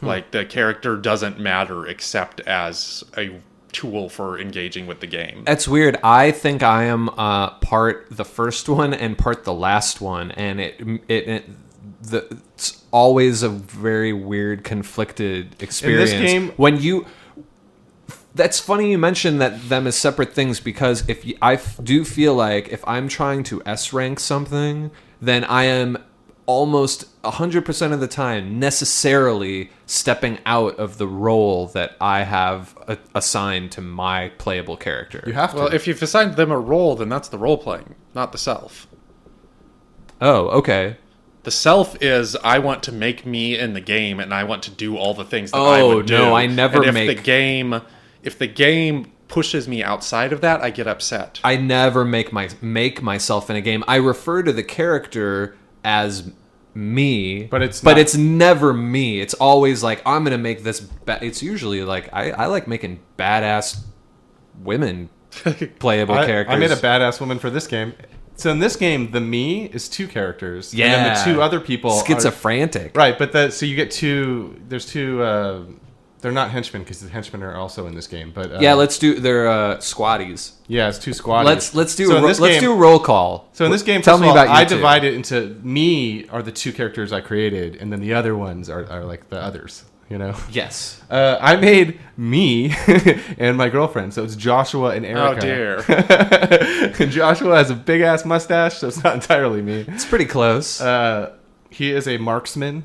Like the character doesn't matter except as a tool for engaging with the game. That's weird. I think I am part the first one and part the last one, and it's always a very weird, conflicted experience. game- when you, that's funny you mentioned that them as separate things because I do feel like if I'm trying to S rank something, then I am almost 100% of the time necessarily stepping out of the role that I have assigned to my playable character. You have to. Well, if you've assigned them a role, then that's the role playing, not the self. Oh, okay. The self is I want to make me in the game, and I want to do all the things that I would do. No, I never and if make. the game if the game pushes me outside of that, I get upset. I never make myself in a game. I refer to the character as me, But it's never me. It's always like I'm gonna make this. It's usually like I like making badass women playable characters. I made a badass woman for this game. So in this game, the me is 2 characters. Yeah. And then the 2 other people Schizophrantic. Right, but so you get 2. There's 2. They're not henchmen because the henchmen are also in this game. But Yeah, let's do. They're squatties. yeah, it's 2 squaddies. Let's do So in this game- do roll call. So in this game, tell first me of all, about you I two. divide it into me are the 2 characters I created, and then the other ones are like the others. You know. Yes. I made me and my girlfriend, so it's Joshua and Erica. Oh dear. And Joshua has a big ass mustache, so it's not entirely me. It's pretty close. He is a marksman,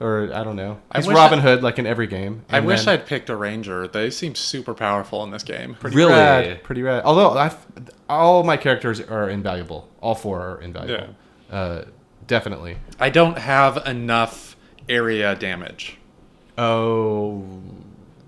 or I don't know. He's wish Robin Hood, like in every game. I And wish then- I'd picked a ranger. They seem super powerful in this game. really? pretty rad. Although all my characters are invaluable. All 4 are invaluable. Definitely. I don't have enough area damage. Oh,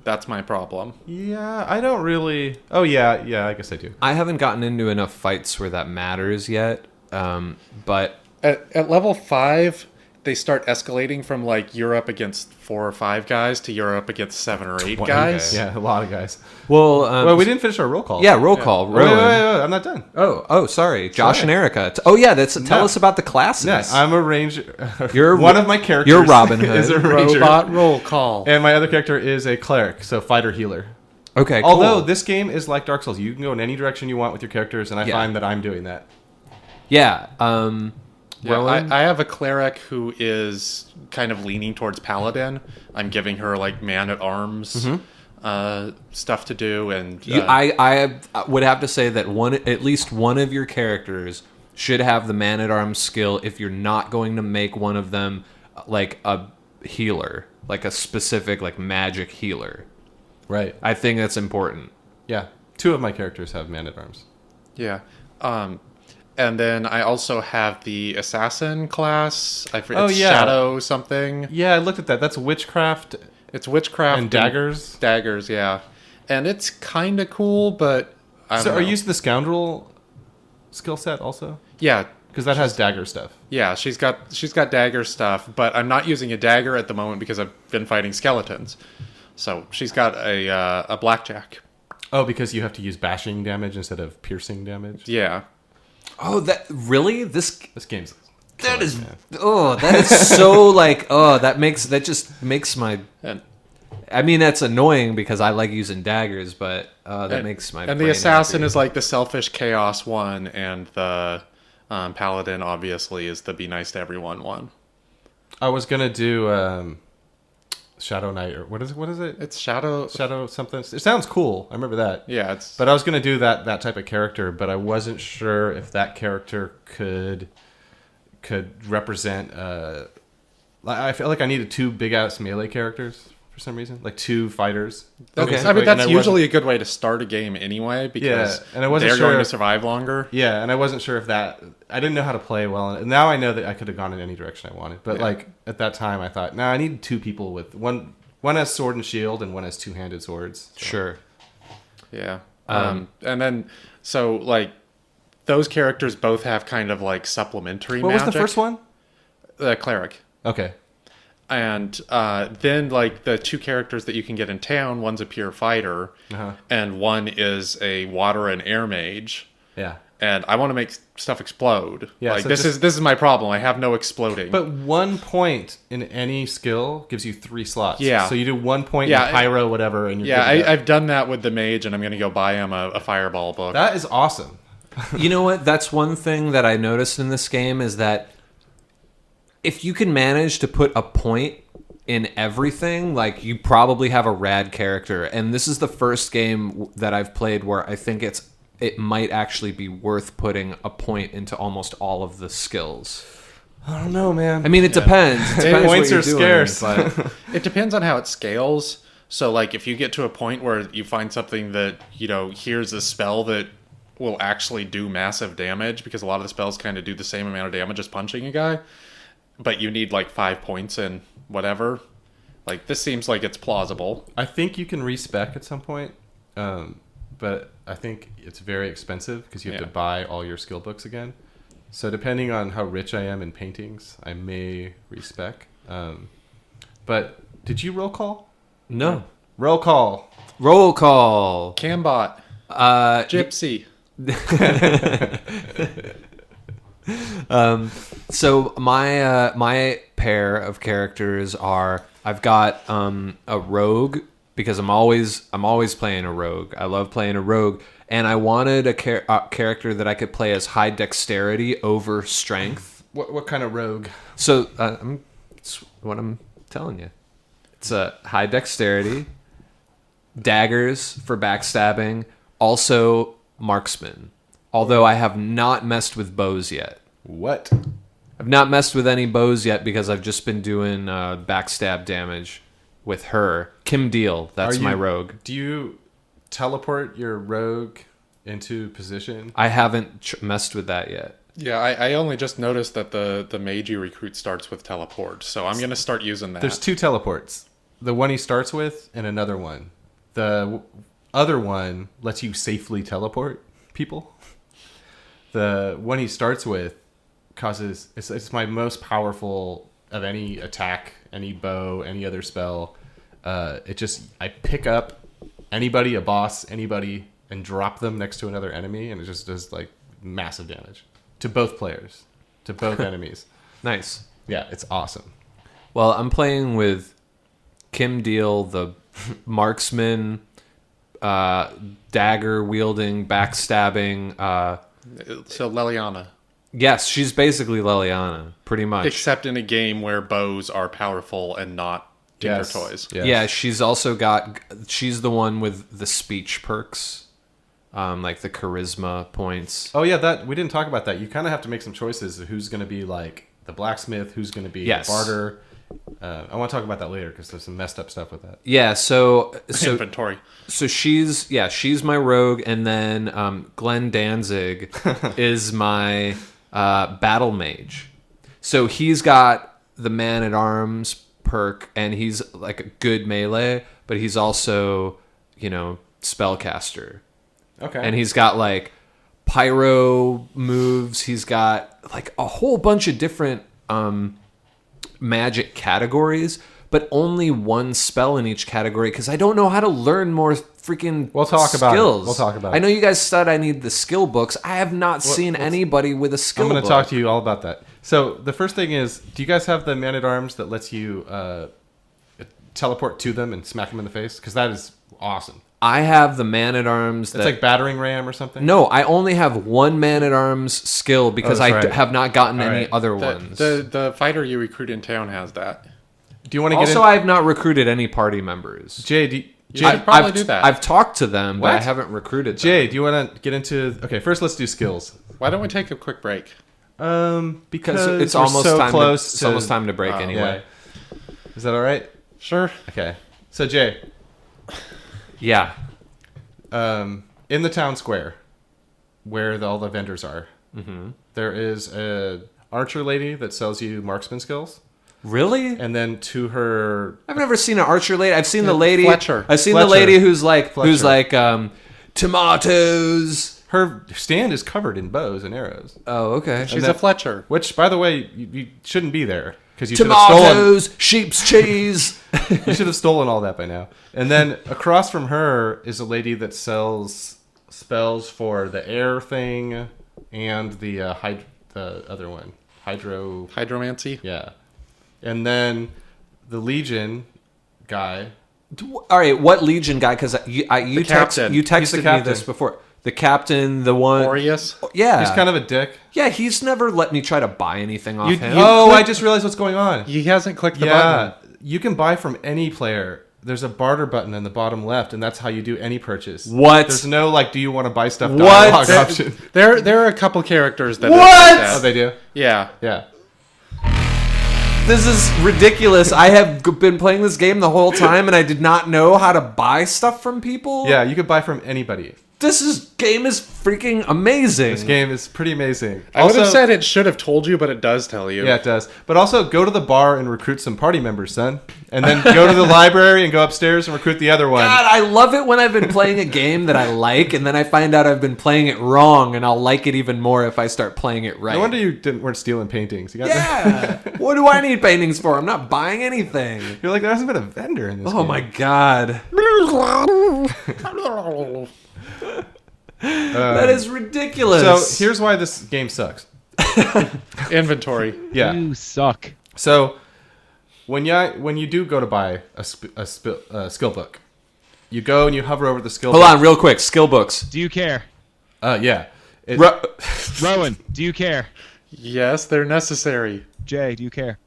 That's my problem. yeah. I don't really. Oh, yeah. I guess I do. I haven't gotten into enough fights where that matters yet. But At level 5, they start escalating from like you're up against 4 or 5 guys to you're up against 7 or 8 guys. Yeah, a lot of guys. well, We didn't finish our roll call. yeah, roll call. Wait, Rowan. I'm not done. Oh, sorry, Josh and Erica. Oh yeah, tell us about the classes. Yeah, I'm a ranger. You're one of my characters. you're Robin Hood. is a ranger, Robot roll call. and my other character is a cleric, so fighter healer. Okay, cool. Although this game is like Dark Souls, you can go in any direction you want with your characters, and I Yeah. find that I'm doing that. yeah, Yeah, Rowan? I have a cleric who is kind of leaning towards paladin. I'm giving her like man at arms stuff to do, and I would have to say that at least one of your characters should have the man at arms skill if you're not going to make one of them like a healer, like a specific like magic healer. Right. I think that's important. Yeah. 2 of my characters have man at arms. yeah. And then I also have the assassin class. I forget. Oh, It's yeah. Shadow something. Yeah, I looked at that. That's witchcraft It's witchcraft and daggers. Daggers, yeah. And it's kind of cool, but I don't So know. are you using the scoundrel skill set also? Yeah, Because that has dagger stuff. yeah. She's got dagger stuff, but I'm not using a dagger at the moment because I've been fighting skeletons. So she's got a blackjack. Oh, because you have to use bashing damage instead of piercing damage. Yeah. Oh, that really? This game's that killer, is man. that is so like that just makes my. And I mean, that's annoying because I like using daggers, but that makes my. And the brain assassin happy. is like the selfish chaos one, and the paladin obviously is the be nice to everyone one. I was gonna do Shadow Knight or what is it? It's Shadow. Shadow something. It sounds cool. I remember that. Yeah, it's. But I was gonna do that type of character, but I wasn't sure if that character could represent. I feel like I needed 2 big ass melee characters for some reason, like 2 fighters. Okay. I mean, And that's I usually a good way to start a game anyway, because Yeah, and I wasn't they're sure going to if- survive longer. Yeah, and I wasn't sure if that. I didn't know how to play well. And now I know that I could have gone in any direction I wanted. But Yeah. like at that time, I thought, I need 2 people with one. One has sword and shield, and one has 2-handed swords. So. Sure. Yeah. And then, so, like, those characters both have kind of, like, supplementary What magic. was the first one? The cleric. Okay. And then, like, the 2 characters that you can get in town, one's a pure fighter, and one is a water and air mage. Yeah. And I want to make stuff explode. Yeah, like, so this is my problem. I have no exploding. But 1 point in any skill gives you 3 slots. Yeah. So you do 1 point Yeah, in pyro, whatever, and you're yeah, good to go. I've done that with the mage, and I'm going to go buy him a fireball book. That is awesome. You know what? That's one thing that I noticed in this game is that if you can manage to put a point in everything, like you probably have a rad character. And this is the first game that I've played where I think it might actually be worth putting a point into almost all of the skills. I don't know, man. I mean, it depends. It depends Points what are you're doing, scarce. but It depends on how it scales. So, like, if you get to a point where you find something that, here's a spell that will actually do massive damage, because a lot of the spells kind of do the same amount of damage as punching a guy, but you need, like, 5 points in whatever. Like, this seems like it's plausible. I think you can respec at some point. but I think it's very expensive because you have Yeah. to buy all your skill books again. So depending on how rich I am in paintings, I may respec. But did you roll call? No. Roll call. Roll call. Cambot, Gypsy. So my pair of characters are I've got a rogue because I'm always playing a rogue. I love playing a rogue, and I wanted a character that I could play as high dexterity over strength. What kind of rogue? So it's what I'm telling you. It's a high dexterity, daggers for backstabbing, also marksman. Although I have not messed with bows yet. What? I've not messed with any bows yet because I've just been doing backstab damage with her. Kim Deal, that's my rogue. Do you teleport your rogue into position? I haven't messed with that yet. Yeah, I only just noticed that the mage you recruit starts with teleport, so I'm gonna start using that. There's 2 teleports. The one he starts with and another one. The other one lets you safely teleport people. The one he starts with causes... It's my most powerful of any attack, any bow, any other spell. I pick up anybody, a boss, anybody, and drop them next to another enemy, and it just does like massive damage to both players, to both enemies. Nice. Yeah, it's awesome. Well, I'm playing with Kim Deal, the marksman, dagger wielding, backstabbing. So Leliana, Yes, she's basically Leliana, pretty much. except in a game where bows are powerful and not Tinker Yes. Toys. Yes. Yeah, she's also got. She's the one with the speech perks, like the charisma points. Oh yeah, that we didn't talk about that. You kind of have to make some choices of who's going to be like the blacksmith, who's going to be Yes. the barter. I want to talk about that later because there's some messed up stuff with that. Yeah, so Inventory. she's my rogue, and then Glenn Danzig is my battle mage. So he's got the man at arms perk, and he's like a good melee, but he's also spellcaster. Okay. And he's got like pyro moves. He's got like a whole bunch of different magic categories, but only one spell in each category because I don't know how to learn more freaking We'll talk about it. skills. We'll talk about it. I know you guys said I need the skill books. I have not seen anybody with a skill I'm book. going to talk to you all about that. So the first thing is, do you guys have the man at arms that lets you teleport to them and smack them in the face? Because that is awesome. I have the man at arms. It's like battering ram or something. No, I only have one man at arms skill because that's I right. have not gotten All any right. other ones. The fighter you recruit in town has that. Do you want to get Also, in? I have not recruited any party members. Jay, You should probably do that. I've talked to them, but I What? haven't recruited them. Jay, do you want to get into? Okay, first let's do skills. Why don't we take a quick break? Because because it's we're almost so time. close It's almost time to break Oh, anyway. Yeah. Is that all right? Sure. Okay. So Jay, Yeah. in the town square, where all the vendors are, there is a archer lady that sells you marksman skills, Really? and then to her, I've never seen an archer lady. I've seen the lady. Fletcher. I've seen Fletcher. the lady who's like Fletcher. tomatoes. her stand is covered in bows and arrows. Oh, okay. She's that- a Fletcher. Which, by the way, you shouldn't be there because you should have stolen. Tomatoes, sheep's cheese. You should have stolen all that by now. And then across from her is a lady that sells spells for the air thing and the other one, hydro. Hydromancy. Yeah. And then the Legion guy. All right, what Legion guy? Because you captain. you He's the texted me captain. this before. The captain, the one. Aureus. Yeah, He's kind of a dick. Yeah, he's never let me try to buy anything off him. I just realized what's going on. He hasn't clicked the Yeah, button. you can buy from any player. There's a barter button in the bottom left, and that's how you do any purchase. What? There's no do you want to buy stuff? What? Dialogue option. There are a couple characters that. What? Are like Oh, that. they do. Yeah. Yeah. This is ridiculous. I have been playing this game the whole time, and I did not know how to buy stuff from people. Yeah, you could buy from anybody. game is freaking amazing. This game is pretty amazing. I would have Also- said it should have told you, but it does tell you. Yeah, it does. But also, go to the bar and recruit some party members, son. And then go to the library and go upstairs and recruit the other one. God, I love it when I've been playing a game that I like, and then I find out I've been playing it wrong, and I'll like it even more if I start playing it right. No wonder you weren't stealing paintings. You got Yeah. What do I need paintings for? I'm not buying anything. You're like, there hasn't been a vendor in this Oh game. my god. That is ridiculous. So here's why this game sucks. Inventory. Yeah. You suck. So when you do go to buy a skill book, you go and you hover over the skill Hold book. on, real quick. Skill books. Do you care? Yeah. It- Rowan, do you care? Yes, they're necessary. Jay, do you care?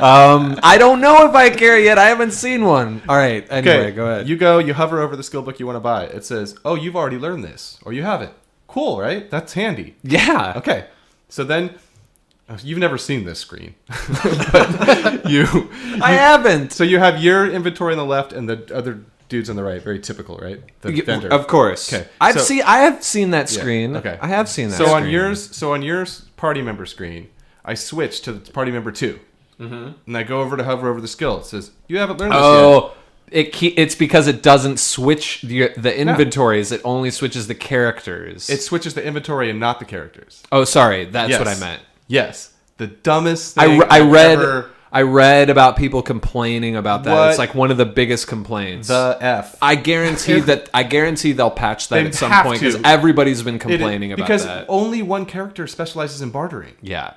I don't know if I care yet. I haven't seen one. All right. Anyway, Okay, go ahead. you hover over the skill book you want to buy. It says, "Oh, you've already learned this, or you haven't." Cool, right? That's handy. Yeah. Okay, so then you've never seen this screen, but I haven't. So you have your inventory on the left and the other dudes on the right. Very typical, right? The vendor. Of course. Okay, I so- have seen that screen. okay. I have seen that. So screen. on yours party member screen, I switch to the party member 2, and I go over to hover over the skill. It says, "You haven't learned this yet." Oh, it's because it doesn't switch the inventories. It only switches the characters. It switches the inventory and not the characters. Oh, sorry. That's Yes. what I meant. Yes, the dumbest thing I read about people complaining about that. What It's like one of the biggest complaints. the F. I guarantee they'll patch that They at some have point because to. everybody's been complaining about because that. only one character specializes in bartering. Yeah.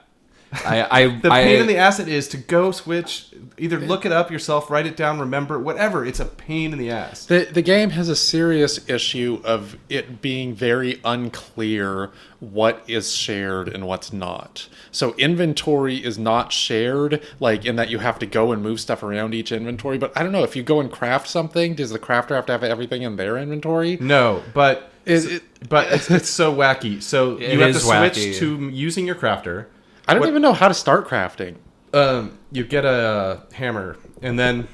I The pain in the ass it is to go switch, either look it up yourself, write it down, remember, whatever. It's a pain in the ass. The game has a serious issue of it being very unclear what is shared and what's not. So inventory is not shared, like in that you have to go and move stuff around each inventory. But I don't know, if you go and craft something, does the crafter have to have everything in their inventory? No, but Is but it's so wacky. So It you have to is switch wacky. to using your crafter. I don't even know how to start crafting. You get a hammer, and then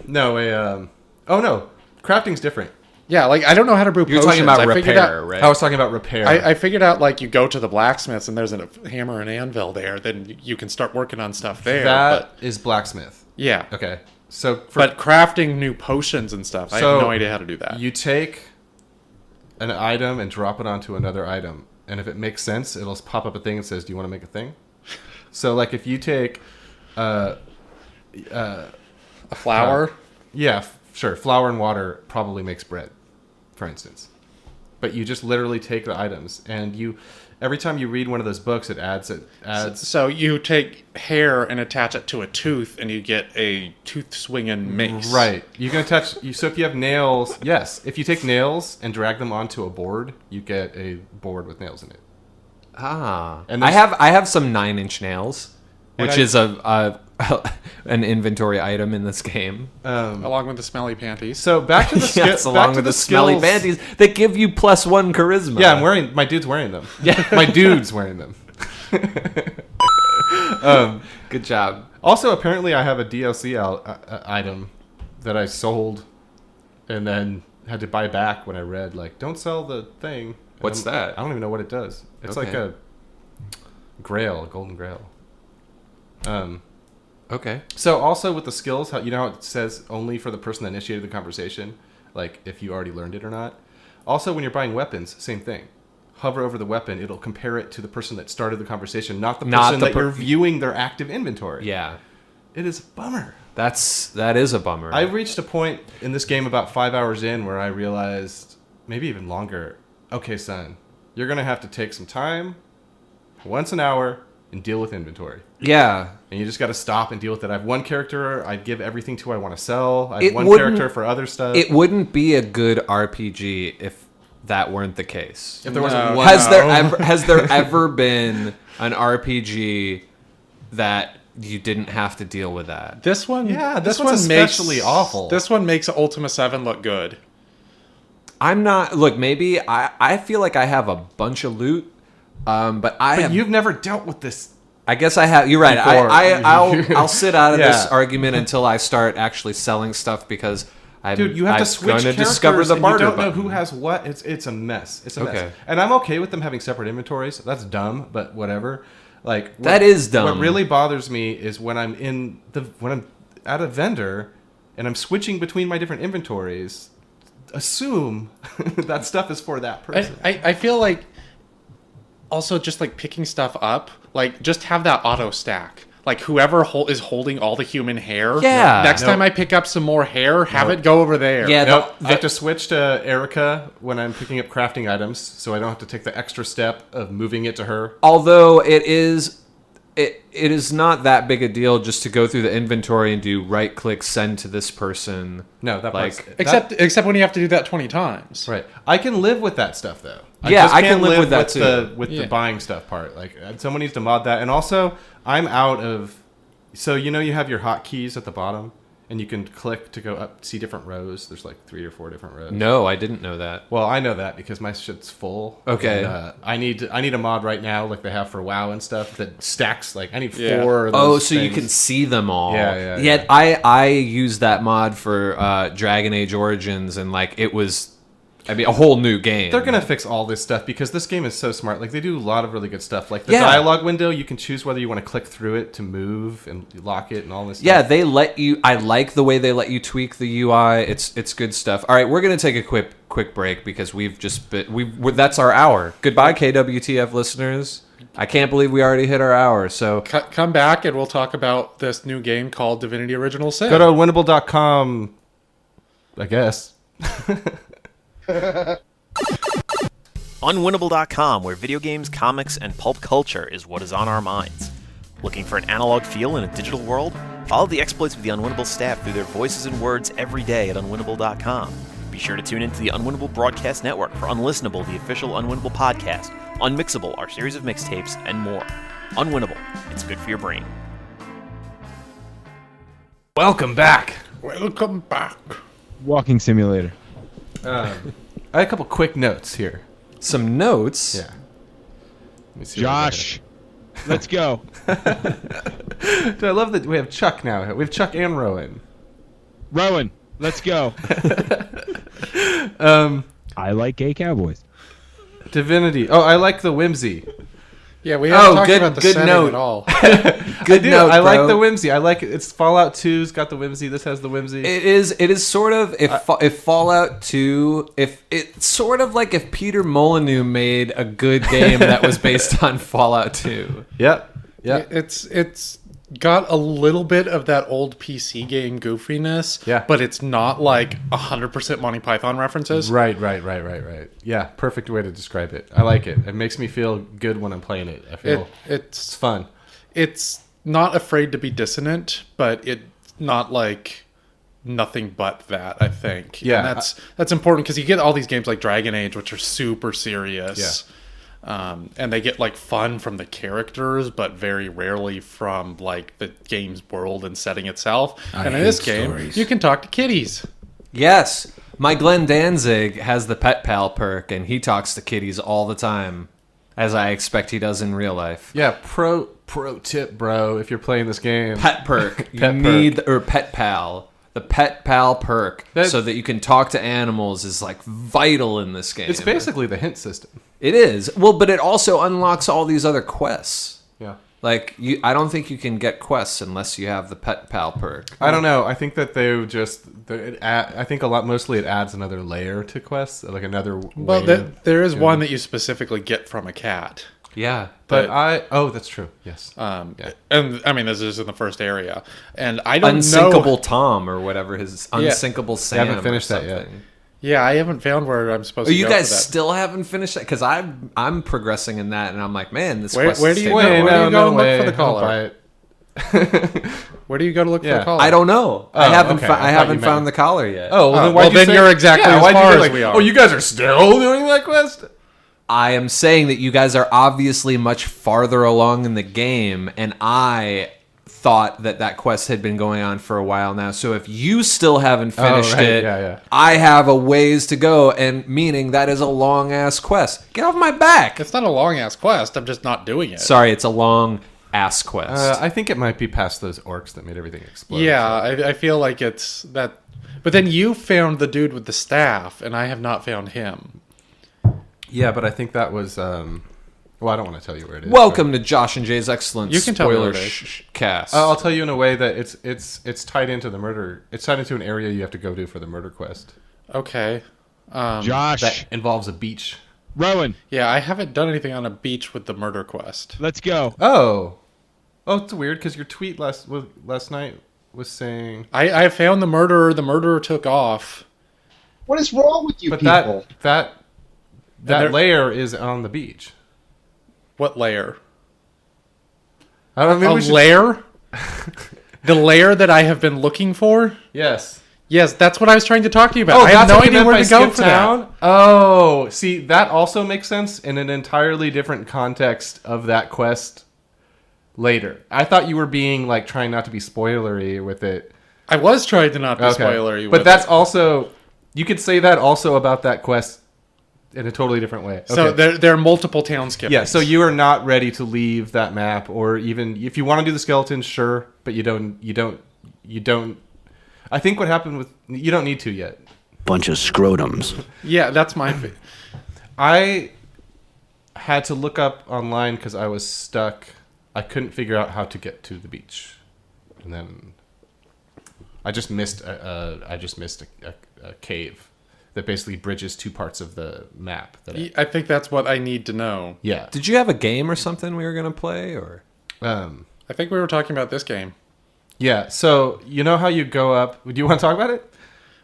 crafting's different. Yeah, like I don't know how to brew You're potions. talking about I figured repair, out, right? I was talking about repair. I figured out like you go to the blacksmiths and there's a hammer and anvil there, then you can start working on stuff there. That but is blacksmith. yeah, Okay, so but crafting new potions and stuff, I So, have no idea how to do that. you take an item and drop it onto another item, and if it makes sense, it'll pop up a thing that says, "Do you want to make a thing?" So, like, if you take, A flour. sure, flour and water probably makes bread, for instance. But you just literally take the items, and every time you read one of those books, it adds. So you take hair and attach it to a tooth, and you get a tooth swinging mace. Right. You can attach. So if you have nails, yes. If you take nails and drag them onto a board, you get a board with nails in it. Ah, And I there's- have some 9-inch nails, And which I- is a an inventory item in this game. Along with the smelly panties. So back to the Yes, back along to with the the smelly skills. panties that give you +1 charisma. Yeah, my dude's wearing them. Yeah, my dude's wearing them. Good job. Also, apparently, I have a DLC item that I sold, and then had to buy back when I read like, "Don't sell the thing." And What's that? I don't even know what it does. It's like Okay. a grail, a golden grail. Okay. So also with the skills, how it says only for the person that initiated the conversation, like if you already learned it or not. Also, when you're buying weapons, same thing. Hover over the weapon; it'll compare it to the person that started the conversation, not the person that you're viewing their active inventory. Yeah. It is a bummer. That is a bummer. I reached a point in this game about 5 hours in where I realized, maybe even longer, okay, son, you're going to have to take some time, once an hour, and deal with inventory. Yeah. And you just got to stop and deal with it. I have one character I'd give everything to I want to sell. I have It one wouldn't- character for other stuff. It wouldn't be a good RPG if that weren't the case. if there wasn't No. one... Has there ever been an RPG that you didn't have to deal with that? This one, Yeah, this one's especially awful. This one makes Ultima 7 look good. I'm not. Look, maybe I feel like I have a bunch of loot, but But you've never dealt with this. I guess I have. You're right. Before. I'll sit out of this Yeah. argument until I start actually selling stuff because Dude, you have to switch gonna characters discover the and you barter don't know button. who has what. It's a mess. It's a Okay. mess. And I'm okay with them having separate inventories. That's dumb, but whatever. Like That is dumb. What really bothers me is when I'm at a vendor and I'm switching between my different inventories. Assume that stuff is for that person. I feel like also just like picking stuff up, like just have that auto stack. Like whoever is holding all the human hair. Yeah. Next time I pick up some more hair, have it go over there. Yeah, Nope. I have to switch to Erica when I'm picking up crafting items, so I don't have to take the extra step of moving it to her. although it is not that big a deal just to go through the inventory and do right click send to this person. No, that Like, part's, Except when you have to do that 20 times. right. I can live with that stuff though. Yeah, just I can can't live with that the, too. with Yeah. the buying stuff part. Like someone needs to mod that, and also I'm out of. So you have your hotkeys at the bottom, and you can click to go up, see different rows. There's like 3 or 4 different rows. No, I didn't know that. Well, I know that because my shit's full. Okay. And, I need a mod right now, like they have for WoW and stuff, that stacks. Like I need 4 Yeah. of those. Oh, so you things. can see them all. Yeah. I use that mod for Dragon Age Origins, and like it was, I mean, a whole new game. They're gonna fix all this stuff because this game is so smart. Like they do a lot of really good stuff. Like the Yeah. dialogue window, you can choose whether you want to click through it to move and lock it and all this stuff. Yeah, they let you. I like the way they let you tweak the UI. It's good stuff. All right, we're gonna take a quick break because we've just that's our hour. Goodbye, KWTF listeners. I can't believe we already hit our hour. So Come back and we'll talk about this new game called Divinity Original Sin. Go to winnable.com, I guess. Unwinnable.com, where video games, comics, and pulp culture is what is on our minds. Looking for an analog feel in a digital world? Follow the exploits of the Unwinnable staff through their voices and words every day at unwinnable.com. Be sure to tune into the Unwinnable Broadcast Network for Unlistenable, the official Unwinnable podcast, Unmixable, our series of mixtapes, and more. Unwinnable, it's good for your brain. Welcome back. Welcome back. Walking simulator. I had a couple quick notes here. some notes. Yeah. Let me see what I got Josh, let's go. here. Dude, I love that we have Chuck now. We have Chuck and Rowan. Rowan, let's go. I like gay cowboys. Divinity. Oh, I like the whimsy. Yeah, we haven't talked good- about the good setting note. at all. Good Dude, note, I like bro. the whimsy. I like it. It's Fallout 2's got the whimsy. This has the whimsy. It is sort of if Fallout 2, if it's sort of like if Peter Molyneux made a good game that was based on Fallout 2. Yep. Yep. It's got a little bit of that old PC game goofiness. Yeah. But it's not like 100% Monty Python references. Right. Yeah, perfect way to describe it. I like it. It makes me feel good when I'm playing it. I feel it's It's fun. it's not afraid to be dissonant, but it's not like nothing but that, I think. Yeah. And that's important because you get all these games like Dragon Age, which are super serious. And they get like fun from the characters, but very rarely from like the game's world and setting itself. And in this game, you can talk to kitties. Yes, my Glenn Danzig has the Pet Pal perk, and he talks to kitties all the time, as I expect he does in real life. Yeah, pro tip, bro, if you're playing this game. Pet perk. You Pet need or Pet Pal. The Pet Pal perk, That- so that you can talk to animals, is like vital in this game. It's basically the hint system. It is. Well, but it also unlocks all these other quests. Yeah. Like I don't think you can get quests unless you have the Pet Pal perk. I don't know. I think that they just. I think mostly it adds another layer to quests, like another. Well, way of there is doing one it. that you specifically get from a cat. Yeah. But that's true. Yes. And I mean, this is in the first area, and I don't Unsinkable know. Tom or whatever his Unsinkable Sam. haven't finished or that yet. something. Yeah, I haven't found where I'm supposed Oh, to you go guys for that. still haven't finished that? Because I'm progressing in that, and I'm like, man, this Where- quest where is do you taking go? a Where while. do you go and look way. for the I'll collar? buy it. Where do you go to look for Yeah. the collar? I don't know. I Oh, haven't. okay. I I thought haven't you found meant- the collar yet. Oh, well, then well, why'd you then say, you're exactly as why'd you far say, as like, we are. Oh, you guys are still doing that quest? I am saying that you guys are obviously much farther along in the game, and I thought that quest had been going on for a while now. So if you still haven't finished right. it, Yeah. I have a ways to go, and meaning that is a long ass quest. Get off my back. It's not a long ass quest. I'm just not doing it. Sorry, it's a long ass quest. I think it might be past those orcs that made everything explode. Yeah, I feel like it's that But then you found the dude with the staff, and I have not found him. Yeah, but I think that was. Well, I don't want to tell you where it is. Welcome to Josh and Jay's excellent You can tell me spoiler what it is. cast. I'll tell you in a way that it's tied into the murder. It's tied into an area you have to go to for the murder quest Okay. Josh, that involves a beach. Rowan, Yeah, I haven't done anything on a beach with the murder quest. let's go. Oh, it's weird because your tweet last night was saying. I found the murderer. The murderer took off. What is wrong with you But people? that there- layer is on the beach. What layer? I don't know. A layer? The layer that I have been looking for? Yes. Yes, that's what I was trying to talk to you about. Oh, I have that's no what you idea meant where by to go skip for town? that. Oh, see, that also makes sense in an entirely different context of that quest later. I thought you were being like trying not to be spoilery with it. I was trying to not be spoilery with But that's it. also, you could say that also about that quest in a totally different way. So Okay. there are multiple town skippings. Yeah, so you are not ready to leave that map, or even if you want to do the skeletons, sure, but you don't. I think what happened with you don't need to yet. Bunch of scrotums. Yeah, that's my... I had to look up online because I was stuck. I couldn't figure out how to get to the beach, and then I just missed a cave that basically bridges two parts of the map. I think that's what I need to know. Yeah. Did you have a game or something we were going to play? Or I think we were talking about this game. Yeah. So you know how you go up? Do you want to talk about it?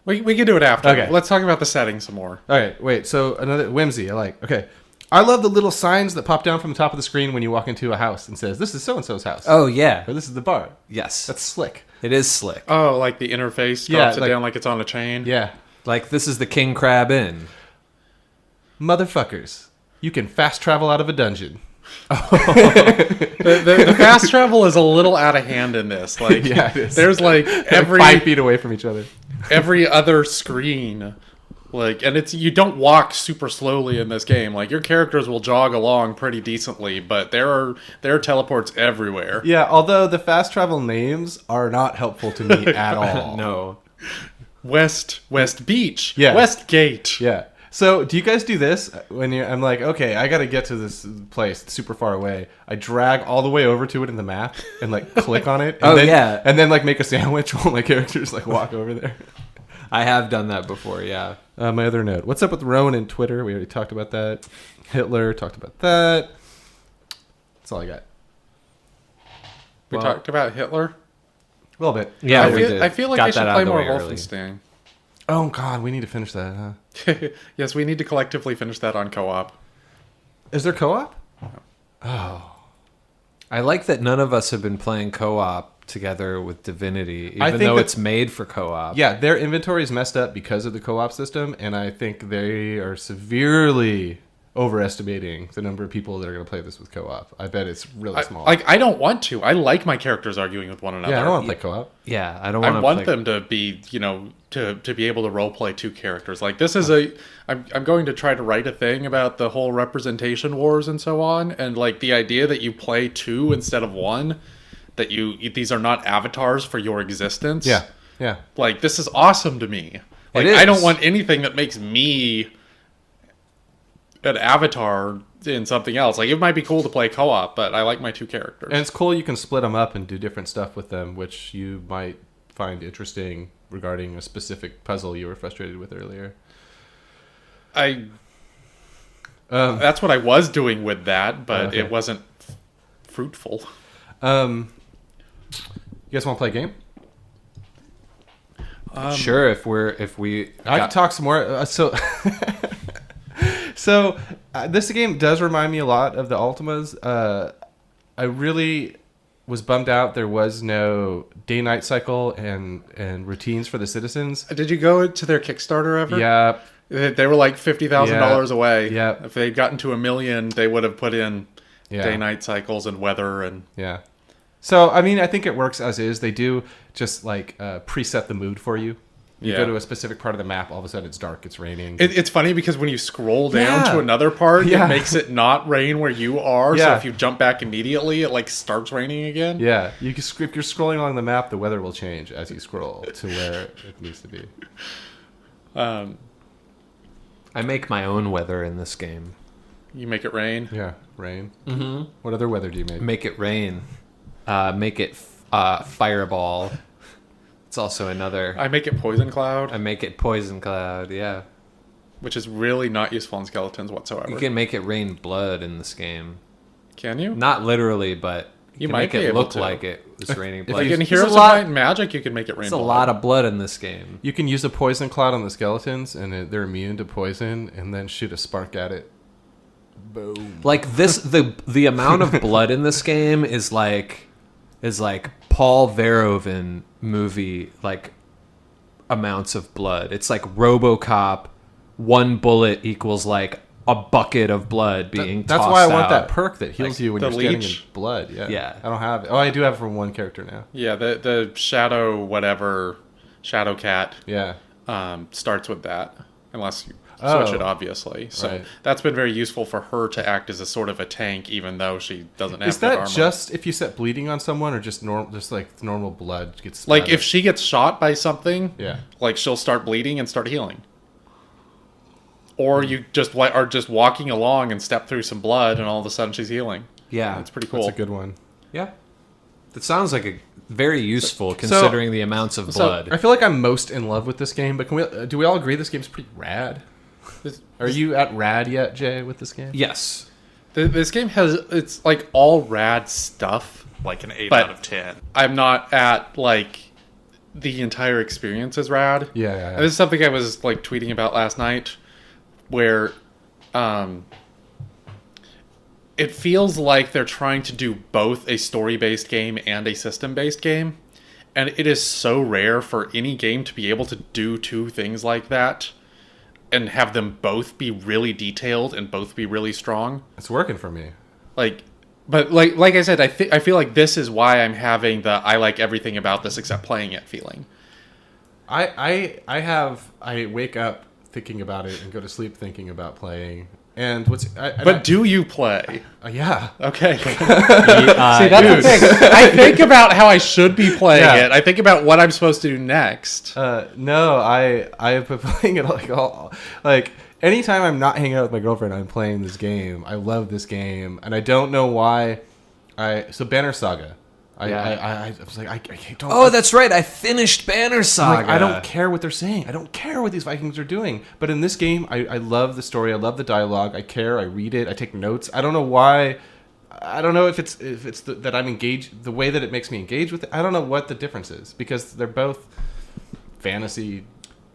We can do it after. Okay. Let's talk about the setting some more. All right. Wait. So another whimsy. I like. Okay. I love the little signs that pop down from the top of the screen when you walk into a house and says, "This is so and so's house." oh yeah, Or this is the bar. yes, That's slick. it is slick. Oh, like the interface Yeah, drops it like- down like it's on a chain? Yeah. Like this is the King Crab Inn. Motherfuckers. You can fast travel out of a dungeon. The fast travel is a little out of hand in this. Like, Yeah, it is. there's like every 5 feet away from each other. every other screen. Like, and it's you don't walk super slowly in this game. Like, your characters will jog along pretty decently, but there are teleports everywhere. Yeah, although the fast travel names are not helpful to me at all. No, West Beach. Yeah. West Gate. Yeah. So, do you guys do this when I'm like, okay, I got to get to this place it's super far away. I drag all the way over to it in the map and like click on it. And and then like make a sandwich while my characters like walk over there. I have done that before. Yeah. My other note: what's up with Rowan and Twitter? We already talked about that. Hitler talked about that. That's all I got. We Well- talked about Hitler. A little bit. Yeah, I we feel, did. I feel like Got I should that out play of the more way early. Wolfenstein. Oh God, we need to finish that. Huh? Yes, we need to collectively finish that on co-op. Is there co-op? I like that none of us have been playing co-op together with Divinity, I even think though that- it's made for co-op. Yeah, their inventory is messed up because of the co-op system, and I think they are severely overestimating the number of people that are going to play this with co-op. I bet it's really small. I don't want to. I like my characters arguing with one another. yeah, I don't want to play co-op. Yeah, I don't I want to want play. them to be, to be able to role play two characters. Like this is I'm going to try to write a thing about the whole representation wars and so on, and like the idea that you play two instead of one, that these are not avatars for your existence. Yeah, yeah. Like this is awesome to me. Like is. I don't want anything that makes me an avatar in something else. Like it might be cool to play co-op, but I like my two characters. And it's cool you can split them up and do different stuff with them, which you might find interesting regarding a specific puzzle you were frustrated with earlier. That's what I was doing with that, but Okay. it wasn't fruitful. You guys want to play a game? Sure, if we I can talk some more. So this game does remind me a lot of the Ultimas. I really was bummed out there was no day-night cycle and routines for the citizens. Did you go to their Kickstarter ever? Yeah, They were like $50,000 away. Yeah. If they'd gotten to $1 million, they would have put in Yeah. day-night cycles and weather and... yeah. So I mean, I think it works as is. They do just like preset the mood for you. You Yeah. go to a specific part of the map, all of a sudden it's dark, it's raining. It's funny because when you scroll down Yeah. to another part, Yeah. it makes it not rain where you are. So Yeah. if you jump back immediately, it like starts raining again. Yeah, you can, if you're scrolling along the map, the weather will change as you scroll to where it needs to be. I make my own weather in this game. You make it rain. Yeah, rain. Mm-hmm. What other weather do you make? Make it rain. Make it fireball. It's also another. I make it poison cloud, I make it poison cloud. Yeah, which is really not useful in skeletons whatsoever. you can make it rain blood in this game. Can you? Not literally, but You can might make be it able look to. like it was raining blood. Like in There's Heroes a of lot- Might and Magic, you can make it rain. There's a blood. lot of blood in this game. You can use a poison cloud on the skeletons, and they're immune to poison, and then shoot a spark at it. Boom. Like this, the amount of blood in this game is like Paul Verhoeven movie like amounts of blood. It's like RoboCop. One bullet equals like a bucket of blood being. That's tossed why I want out. that perk that heals Like you when the you're standing in leech? blood. Yeah. Yeah. I don't have it. Oh, I do have it from one character now. Yeah, the shadow whatever, Shadow Cat Yeah. starts with that, unless you Oh. switch it, obviously. So Right. that's been very useful for her to act as a sort of a tank, even though she doesn't have Is good that armor. just if you set bleeding on someone, or just like normal blood gets Like splattered? if she gets shot by something, Yeah. like she'll start bleeding and start healing. Or you just are just walking along and step through some blood, and all of a sudden she's healing. Yeah, That's pretty cool. That's a good one. Yeah, that sounds like a very useful considering the amounts of blood. I feel like I'm most in love with this game, but do we all agree this game's pretty rad? Are you at rad yet, Jay, with this game? Yes. This game it's like all rad stuff. Like an 8 But- out of 10. I'm not at like the entire experience is rad. Yeah, yeah, yeah. And this is something I was like tweeting about last night, where it feels like they're trying to do both a story-based game and a system-based game, and it is so rare for any game to be able to do two things like that and have them both be really detailed and both be really strong. It's working for me. But like I said, I feel like this is why I'm having the I like everything about this except playing it feeling. I wake up thinking about it and go to sleep thinking about playing. And But do you play? Yeah. Okay. See, that's the thing. I think about how I should be playing Yeah. it. I think about what I'm supposed to do next. No, I have been playing it like anytime I'm not hanging out with my girlfriend, I'm playing this game. I love this game, and I don't know why. So Banner Saga. I was like, I don't. Oh, that's right. I finished Banner Saga. Like, I don't care what they're saying. I don't care what these Vikings are doing. But in this game, I love the story. I love the dialogue. I care. I read it. I take notes. I don't know why. I don't know if it's that I'm engaged. The way that it makes me engage with it. I don't know what the difference is, because they're both fantasy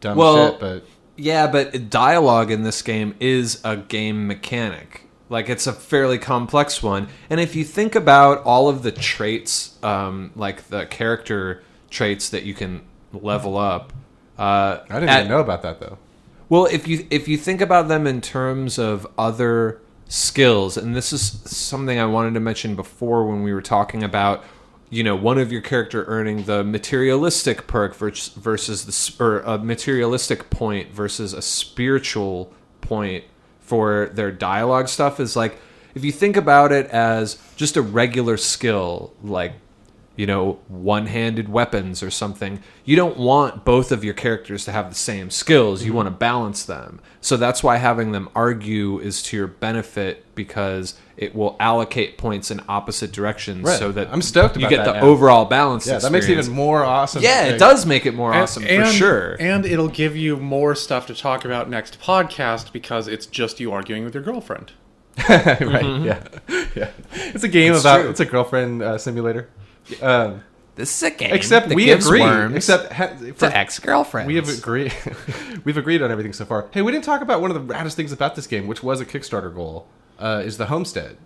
dumb shit. But yeah, but dialogue in this game is a game mechanic. Like, it's a fairly complex one. And if you think about all of the traits, like the character traits that you can level up. I didn't even know about that, though. Well, if you think about them in terms of other skills, and this is something I wanted to mention before when we were talking about, one of your character earning the materialistic perk versus a materialistic point versus a spiritual point for their dialogue stuff, is like, if you think about it as just a regular skill, like, one-handed weapons or something, you don't want both of your characters to have the same skills. You want to balance them. So that's why having them argue is to your benefit, because it will allocate points in opposite directions, Right. so that I'm stoked you about get that the now. overall balance. Yeah, that makes it experience. even more awesome. Yeah, it does make it more awesome for sure. And it'll give you more stuff to talk about next podcast, because it's just you arguing with your girlfriend. Right. Yeah. It's a game That's about. true. It's a girlfriend simulator. This is a game. Except that we gives agree. worms Except to ex-girlfriends. we have agreed. We've agreed on everything so far. Hey, we didn't talk about one of the raddest things about this game, which was a Kickstarter goal. Is the homestead?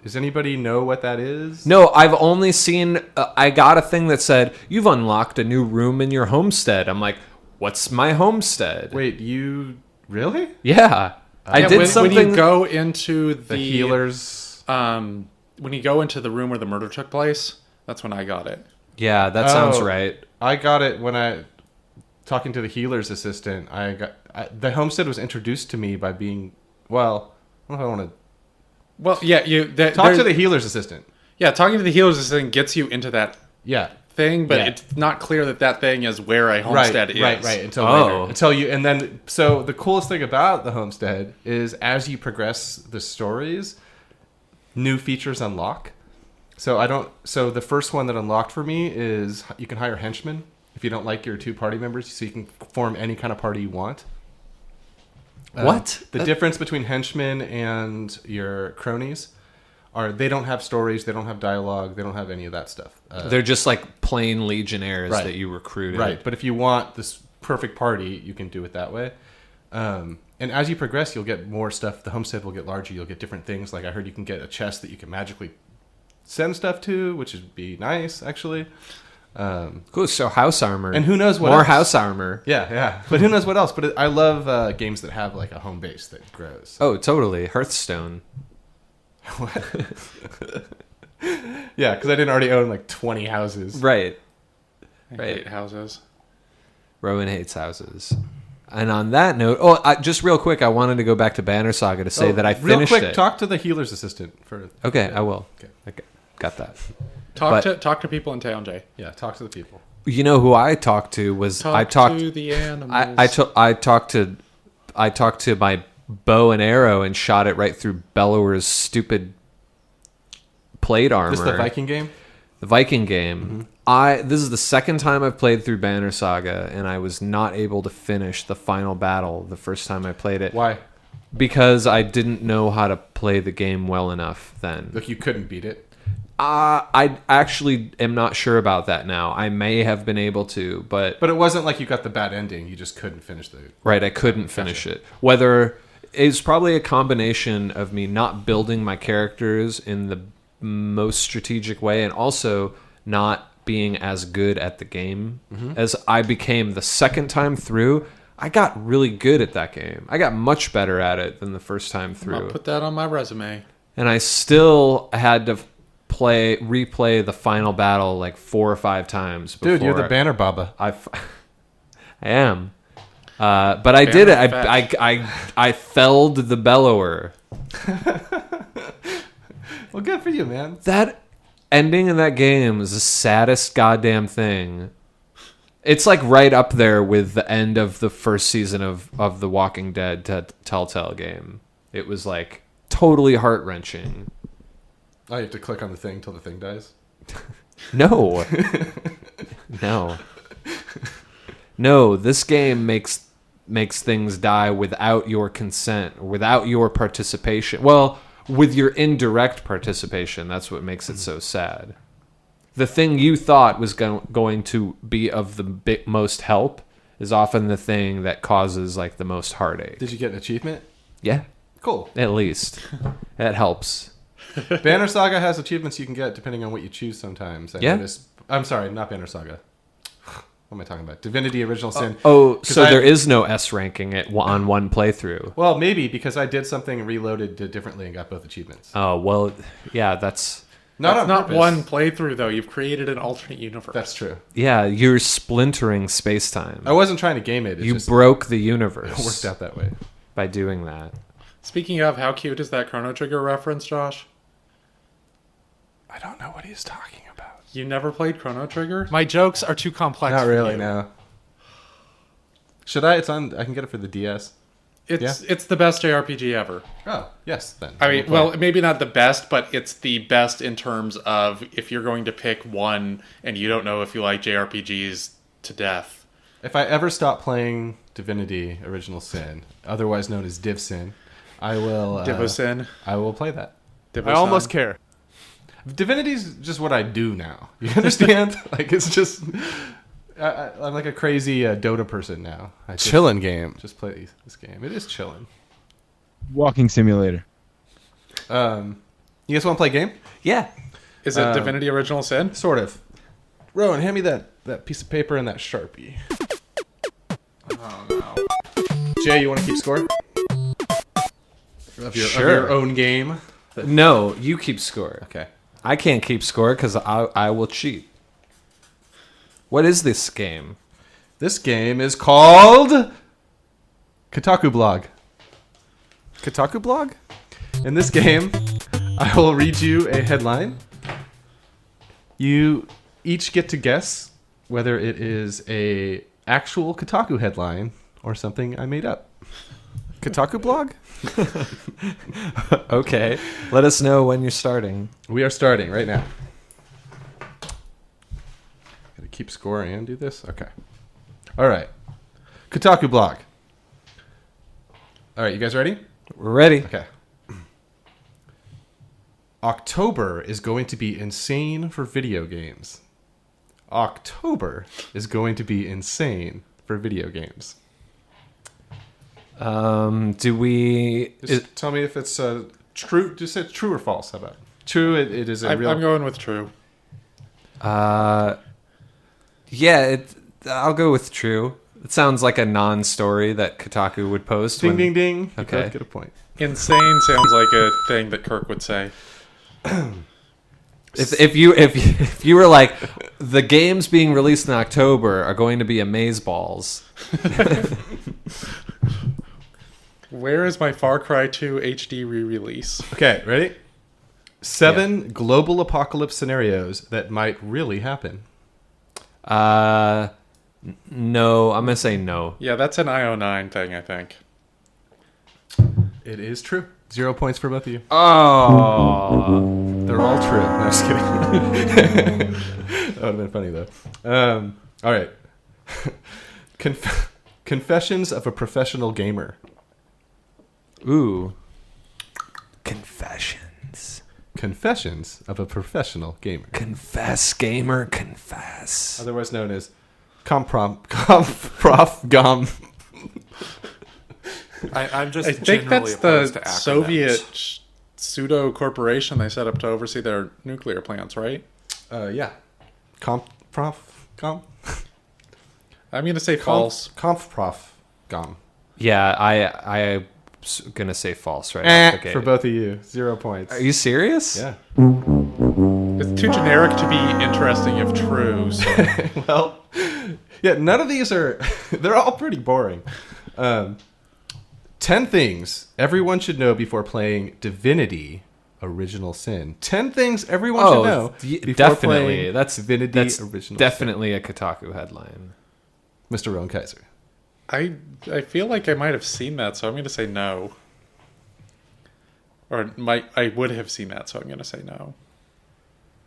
Does anybody know what that is? No, I've only seen. I got a thing that said you've unlocked a new room in your homestead. I'm like, what's my homestead? Wait, you really? Yeah, I Yeah, did something. when you go into The healers. when you go into the room where the murder took place, that's when I got it. Yeah, that sounds right. I got it when talking to the healer's assistant, the homestead was introduced to me by being, well, I don't know if I want to. Well, yeah, Talk to the healer's assistant. Yeah, talking to the healer's assistant gets you into that thing, but it's not clear that thing is where a homestead is. Right. Until later. Until you, and then, so the coolest thing about the homestead is as you progress the stories, new features unlock. So the first one that unlocked for me is you can hire henchmen if you don't like your 2 party members, so you can form any kind of party you want. What? The difference between henchmen and your cronies are they don't have stories, they don't have dialogue, they don't have any of that stuff. They're just like plain legionnaires that you recruited. Right, but if you want this perfect party, you can do it that way. And as you progress, you'll get more stuff. The homestead will get larger. You'll get different things. Like I heard you can get a chest that you can magically send stuff to, which would be nice, actually. Cool. So house armor. And who knows what More else. house armor. Yeah. But who knows what else. But I love games that have like a home base that grows. Oh, totally. Hearthstone. What? Yeah, because I didn't already own like 20 houses. Right. I hate houses. Rowan hates houses. And on that note, just real quick, I wanted to go back to Banner Saga to say that I finished real quick, it. talk to the healer's assistant for. Okay, I will. Okay, got that. Talk to people in town, Jay. Yeah, talk to the people. You know who I talked to was Talk to the animals. I talked to my bow and arrow and shot it right through Bellower's stupid plate armor. This is the Viking game? The Viking game. Mm-hmm. This is the second time I've played through Banner Saga, and I was not able to finish the final battle the first time I played it. Why? Because I didn't know how to play the game well enough then. Like you couldn't beat it? I actually am not sure about that now. I may have been able to, but it wasn't like you got the bad ending. You just couldn't finish the... Right, I couldn't finish it. Whether it's probably a combination of me not building my characters in the most strategic way and also not being as good at the game as I became the second time through. I got really good at that game. I got much better at it than the first time through. I'll put that on my resume. And I still had to replay the final battle like 4 or 5 times before. Dude, you're the Banner Baba. I am. But I did it. I felled the Bellower. Well, good for you, man. That ending in that game is the saddest goddamn thing. It's like right up there with the end of the first season of the Walking Dead Telltale game. It was like totally heart-wrenching. Oh, you have to click on the thing till the thing dies? No. No, this game makes things die without your consent, without your participation. Well, with your indirect participation, that's what makes it so sad. The thing you thought was going to be of the most help is often the thing that causes like the most heartache. Did you get an achievement? Yeah. Cool. At least. That helps. Banner Saga has achievements you can get depending on what you choose sometimes. I'm sorry, not Banner Saga. What am I talking about? Divinity Original Sin. So there is no S ranking on one playthrough. Well, maybe because I did something and reloaded differently and got both achievements. Oh, well, yeah, that's not one playthrough though. You've created an alternate universe. That's true. Yeah, you're splintering space-time. I wasn't trying to game it. You broke the universe. It worked out that way. By doing that. Speaking of, how cute is that Chrono Trigger reference, Josh? I don't know what he's talking about. You never played Chrono Trigger? My jokes are too complex. Not for really, you. no. Should I? It's on. I can get it for the DS. It's the best JRPG ever. Oh, yes, then. I mean, well, maybe not the best, but it's the best in terms of if you're going to pick one and you don't know if you like JRPGs to death. If I ever stop playing Divinity Original Sin, otherwise known as Div Sin, I will... Divosin. I will play that. I almost care. Divinity's just what I do now. You understand? Like, it's just... I'm like a crazy Dota person now. Chillin' game. Just play this game. It is chillin'. Walking simulator. You guys want to play a game? Yeah. Is it Divinity Original Sin? Sort of. Rowan, hand me that piece of paper and that Sharpie. Oh, no. Jay, you want to keep score? Of your own game? No, you keep score. Okay. I can't keep score because I will cheat. What is this game? This game is called Kotaku Blog. Kotaku Blog? In this game, I will read you a headline. You each get to guess whether it is a actual Kotaku headline or something I made up. Kotaku Blog? Okay. Let us know when you're starting. We are starting right now. Gotta keep score and do this? Okay. All right. Kotaku Blog. All right, you guys ready? We're ready. Okay. October is going to be insane for video games. October is going to be insane for video games. Do we... Just tell me if it's true. Just say true or false. How about true? It is a I'm real. going with true. Yeah, I'll go with true. It sounds like a non-story that Kotaku would post. Ding ding ding. You Okay. both get a point. Insane sounds like a thing that Kirk would say. If you were like, the games being released in October are going to be amazeballs. Where is my Far Cry 2 HD re-release? Okay, ready? 7 global apocalypse scenarios that might really happen. No, I'm gonna say no. Yeah, that's an IO9 thing, I think. It is true. 0 points for both of you. Oh, They're all true. No, I'm just kidding. That would have been funny, though. All right. Confessions of a Professional Gamer. ooh. Confessions. Confessions of a Professional Gamer. Confess, gamer, confess. Otherwise known as Prof Gom. I'm just I think generally that's opposed the to acronyms. Soviet pseudo corporation they set up to oversee their nuclear plants, right? Yeah. Prof Gom. I'm going to say false. Prof Gom. Yeah, I'm gonna say false right off the gate. For both of you. 0 points. Are you serious? Yeah. It's too generic to be interesting if true. So. Well, yeah, none of these are... They're all pretty boring. 10 things everyone should know before playing Divinity Original Sin. 10 things everyone should know before definitely. playing Divinity That's Original definitely a Kotaku headline. Sin. Mr. Rowan Kaiser. I feel like I might have seen that, so I'm going to say no. Or I would have seen that, so I'm going to say no.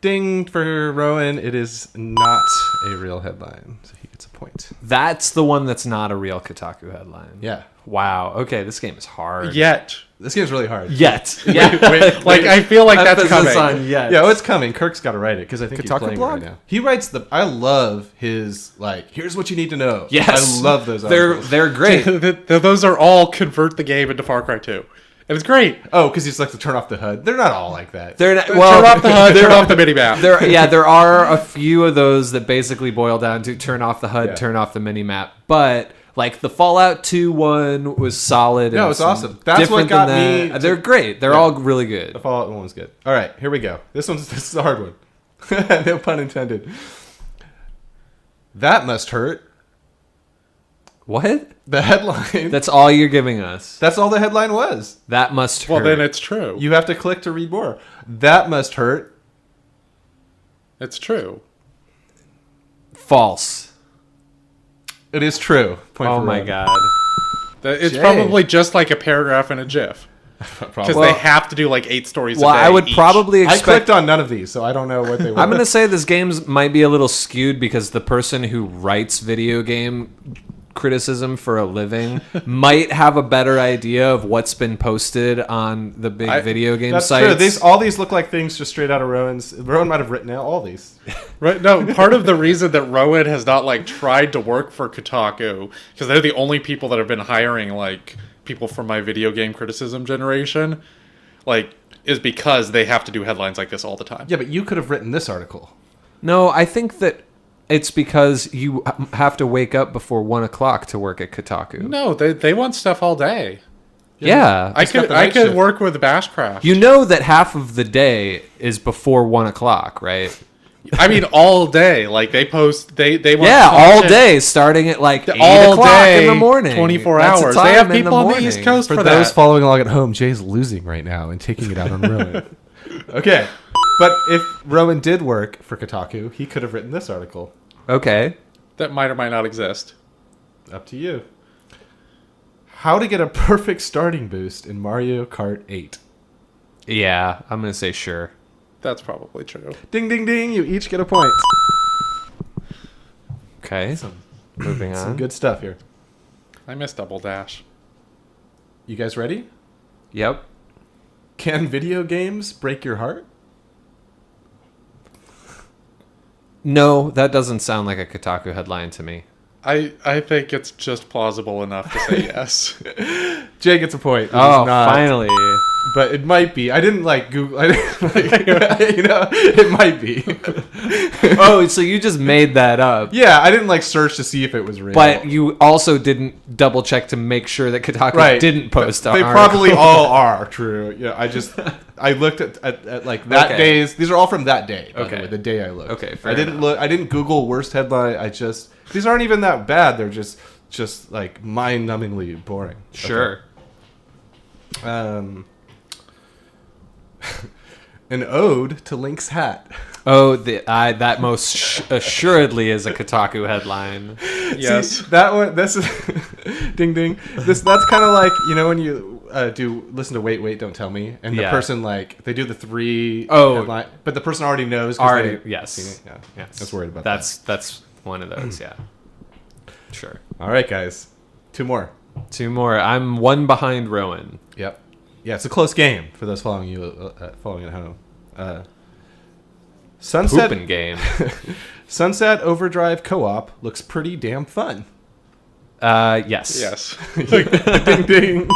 Ding for Rowan. It is not a real headline, so he gets a point. That's the one that's not a real Kotaku headline. Yeah. Wow. Okay, this game is hard. Yet. This game's really hard. Yet. Yeah. Like, I feel like that's Emphasis coming. on yet. Yeah, it's coming. Kirk's got to write it because I think he's Kotaku playing Blog? it right now. He writes the... I love his, like, here's what you need to know. Yes. I love those articles. They're great. Those are all convert the game into Far Cry 2. And it's great. Oh, because he's like to turn off the HUD. They're not all like that. They're not, Turn off the HUD, turn off the minimap. there are a few of those that basically boil down to turn off the HUD, Yeah. turn off the minimap. But like the Fallout 2 one was solid. No, and it's some awesome. That's different what got than me that. to- They're great. They're Yeah. all really good. The Fallout one was good. All right, here we go. This is a hard one. No pun intended. That must hurt. What? The headline. That's all you're giving us. That's all the headline was. That must hurt. Well, then it's true. You have to click to read more. That must hurt. It's true. false. It is true. Point Oh for my Rowan. god. It's Jay. probably just like a paragraph in a GIF. Because Probably. they have to do like 8 stories Well, a day I would each. probably I expect. clicked on none of these, so I don't know what they were. I'm gonna say this game's might be a little skewed because the person who writes video game criticism for a living might have a better idea of what's been posted on the big video game That's sites. true. All these look like things just straight out of Rowan's. Rowan might have written out all these. Right? No, part of the reason that Rowan has not like tried to work for Kotaku, because they're the only people that have been hiring like people from my video game criticism generation, like, is because they have to do headlines like this all the time. Yeah, but you could have written this article. No, I think that it's because you have to wake up before 1 o'clock to work at Kotaku. No, they want stuff all day. Yeah. I Just got could the night shift. work with Bashcraft. You know that half of the day is before 1 o'clock, right? I mean, all day. Like they post, they want all content day, starting at like 8 all o'clock day, in the morning. 24 That's the hours. time They have in people on the East morning. Coast For for those that. following along at home, Jay's losing right now and taking it out on Rowan. Okay, but if Rowan did work for Kotaku, he could have written this article. Okay. That might or might not exist. Up to you. How to get a perfect starting boost in Mario Kart 8. Yeah, I'm gonna say sure. That's probably true. Ding, ding, ding. You each get a point. Okay. Moving on. Some good stuff here. I miss Double Dash. You guys ready? Yep. Can video games break your heart? No, that doesn't sound like a Kotaku headline to me. I think it's just plausible enough to say yes. Jay gets a point. It is Oh, not, finally. But it might be. I didn't like Google. I didn't, like, you know, it might be. Oh, so you just made that up. Yeah, I didn't like search to see if it was real. But you also didn't double check to make sure that Kotaku didn't post They an probably article. all are true. Yeah, I looked at like that Okay. day's. These are all from that day. By Okay. the way, the day I looked. Okay, fair I didn't enough. look. I didn't Google worst headline. These aren't even that bad. They're just like mind-numbingly boring. Sure. Okay. An ode to Link's hat. Oh, that most assuredly is a Kotaku headline. Yes. See, that one. This is ding ding. That's kind of like, you know, when you listen to Wait Don't Tell Me, and the Yeah. person like they do the three. Oh. headline, but the person already knows. 'cause Already, they- yes. seen it. Yeah. Yes. I was worried about That's one of those, yeah. Sure. that. All right, guys. 2 more. 2 more. I'm 1 behind Rowan. Yep. Yeah, it's a close game for those following at home. Sunset Poopin' game. Sunset Overdrive Co-op looks pretty damn fun. Yes. Yes. Ding ding.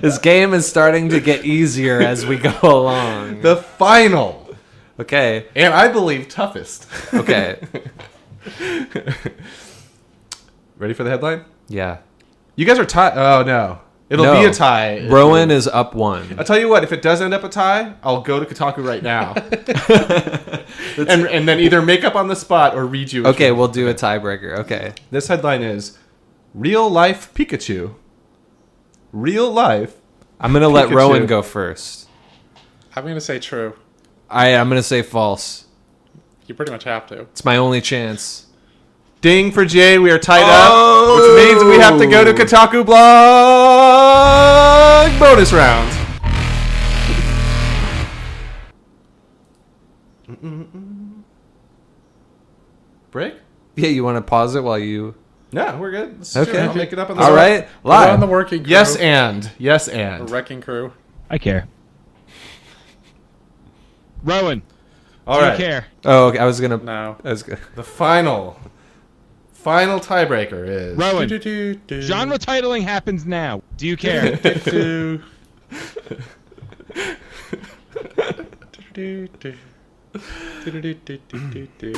This game is starting to get easier as we go along. The final, Okay. and I believe toughest. Okay. Ready for the headline? Yeah. You guys are tied. Oh no, it'll No. be a tie. Rowan is up 1. I'll tell you what. If it does end up a tie, I'll go to Kotaku right now, and then either make up on the spot or read you. Okay, we'll do a tiebreaker. Okay. This headline is "Real Life Pikachu." Real life. I'm going to let Pikachu. Rowan go first. I'm going to say true. I'm going to say false. You pretty much have to. It's my only chance. Ding for Jay. We are tied up, which means we have to go to Kotaku Blog bonus round. Break? Yeah, you want to pause it while you... No, we're good. Let's Okay. I'll make it up on the All spot. right. Put on Live. the working crew. Yes, and The wrecking crew. I care. Rowan, all do you right. care? Oh, okay. I was going to... No. The final tiebreaker is Rowan, Do-do-do-do. genre titling happens now. Do you care? Do-do. Do-do-do-do. Do-do-do-do-do-do.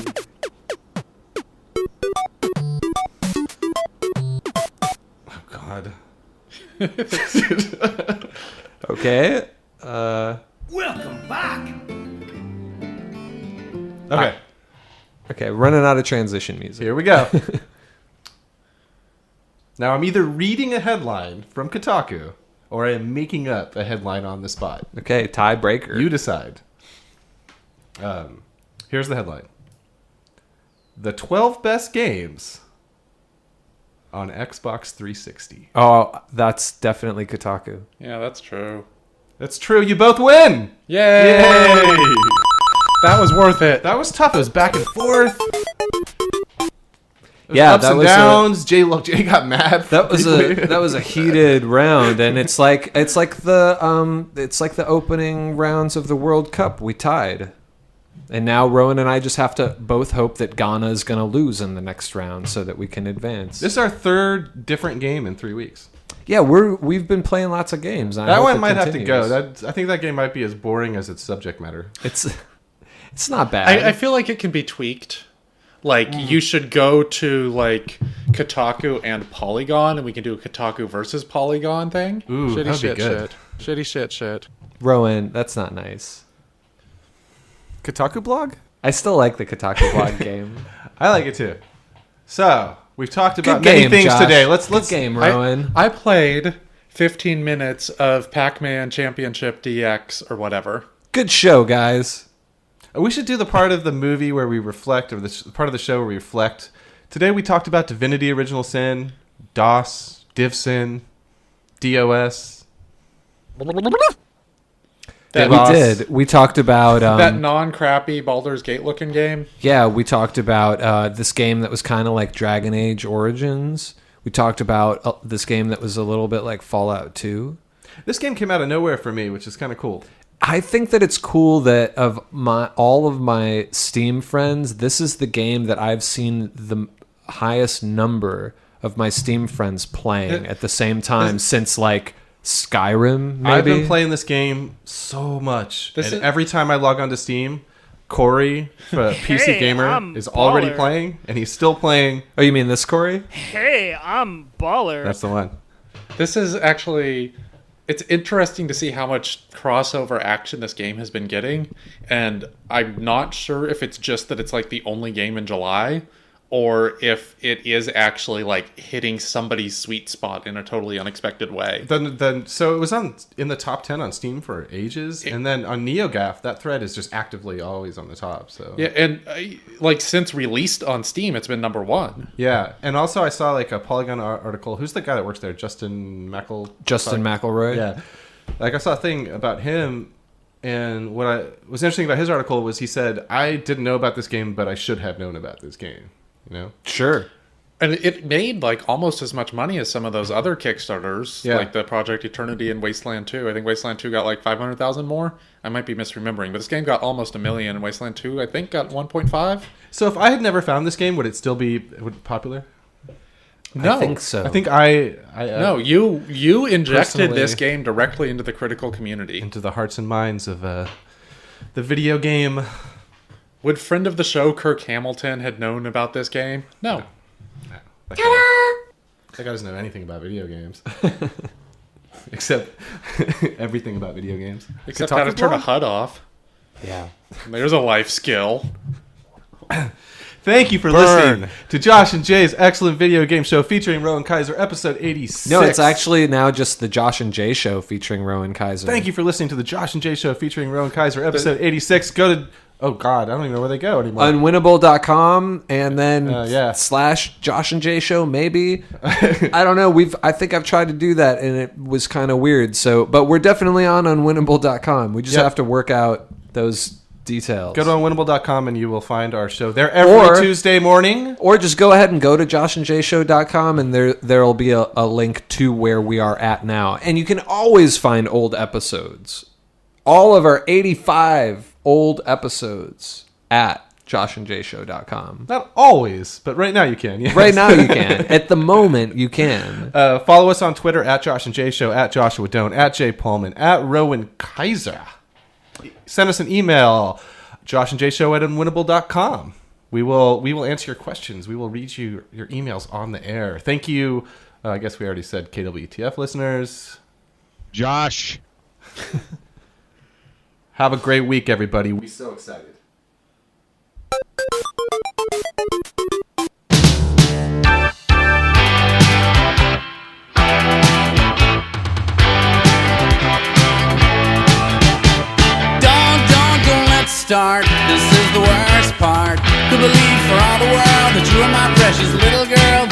Oh God. Okay. Okay, Okay, running out of transition music. here we go. Now I'm either reading a headline from Kotaku or I am making up a headline on the spot. Okay, tiebreaker. You decide. Here's the headline: The 12 best games on Xbox 360. Oh, that's definitely Kotaku. Yeah, that's true. That's true. You both win. Yay! Yay! That was worth it. That was tough. It was back and forth. Yeah, ups that and was downs. Jay got mad. That was a heated round, and it's like the opening rounds of the World Cup. We tied, and now Rowan and I just have to both hope that Ghana is going to lose in the next round so that we can advance. This is our third different game in 3 weeks. Yeah, we've been playing lots of games. That one might have to go. I think that game might be as boring as its subject matter. It's not bad. I feel like it can be tweaked. Like, you should go to, like, Kotaku and Polygon, and we can do a Kotaku versus Polygon thing. Ooh, Shitty that'd be shit good. shit. Shitty shit shit. Rowan, that's not nice. Kotaku Blog? I still like the Kotaku Blog game. I like it too. So we've talked about Good many game, things Josh. today. Let's Good game, Rowan. I played 15 minutes of Pac-Man Championship DX or whatever. Good show, guys. We should do the part of the movie where we reflect, or the part of the show where we reflect. Today we talked about Divinity: Original Sin, DOS, DivSin, DOS. That, We did. We talked about that non-crappy Baldur's Gate looking game. yeah. We talked about this game that was kind of like Dragon Age Origins. We talked about this game that was a little bit like Fallout 2. This game came out of nowhere for me, which is kind of cool. I think that it's cool that of all of my Steam friends, this is the game that I've seen the highest number of my Steam friends playing at the same time since like Skyrim. Maybe I've been playing this game so much, every time I log onto Steam, Corey, PC Gamer, I'm is already baller. playing, and he's still playing. Oh, you mean this, Corey? Hey, I'm baller. That's the one. This is actually... It's interesting to see how much crossover action this game has been getting, and I'm not sure if it's just that it's like the only game in July, or if it is actually like hitting somebody's sweet spot in a totally unexpected way. Then so it was in the top 10 on Steam for ages, and then on NeoGAF, that thread is just actively always on the top. So Yeah, and like since released on Steam, it's been number one. yeah, and also I saw like a Polygon article. Who's the guy that works there? Justin McElroy. Yeah, like I saw a thing about him, and what was interesting about his article was he said, I didn't know about this game, but I should have known about this game. You know? Sure. And it made like almost as much money as some of those other Kickstarters, like the Project Eternity and Wasteland 2. I think Wasteland 2 got like 500,000 more. I might be misremembering, but this game got almost 1 million, and Wasteland 2 I think got 1.5. So if I had never found this game, would it still be popular? No, I think so. I think I no, you injected personally- this game directly into the critical community, into the hearts and minds of the video game. Would friend of the show Kirk Hamilton had known about this game? No. That guy doesn't know anything about video games. Except everything about video games. Except how to turn a HUD off. Yeah. There's a life skill. Thank you for listening to Josh and Jay's excellent video game show featuring Rowan Kaiser, episode 86. No, it's actually now just the Josh and Jay show featuring Rowan Kaiser. Thank you for listening to the Josh and Jay show featuring Rowan Kaiser, episode 86. Go to... Oh, God, I don't even know where they go anymore. Unwinnable.com and then yeah. / Josh and Jay show, maybe. I don't know. I think I've tried to do that, and it was kind of weird. So, but we're definitely on unwinnable.com. We just have to work out those details. Go to unwinnable.com and you will find our show there every Tuesday morning. Or just go ahead and go to joshandjayshow.com, and there'll be a link to where we are at now. And you can always find old episodes. All of our 85 old episodes at joshandjayshow.com. Not always, but right now you can. Yes. Right now you can. At the moment, you can. Follow us on Twitter at Josh and Jay Show, at Joshua Doan, at Jay Pullman, at Rowan Kaiser. Send us an email, joshandjayshow@unwinnable.com. We will answer your questions. We will read your emails on the air. Thank you. I guess we already said KWTF listeners. Josh. Have a great week, everybody. We're so excited. Don't let's start. This is the worst part. Could believe for all the world that you are my precious little girl.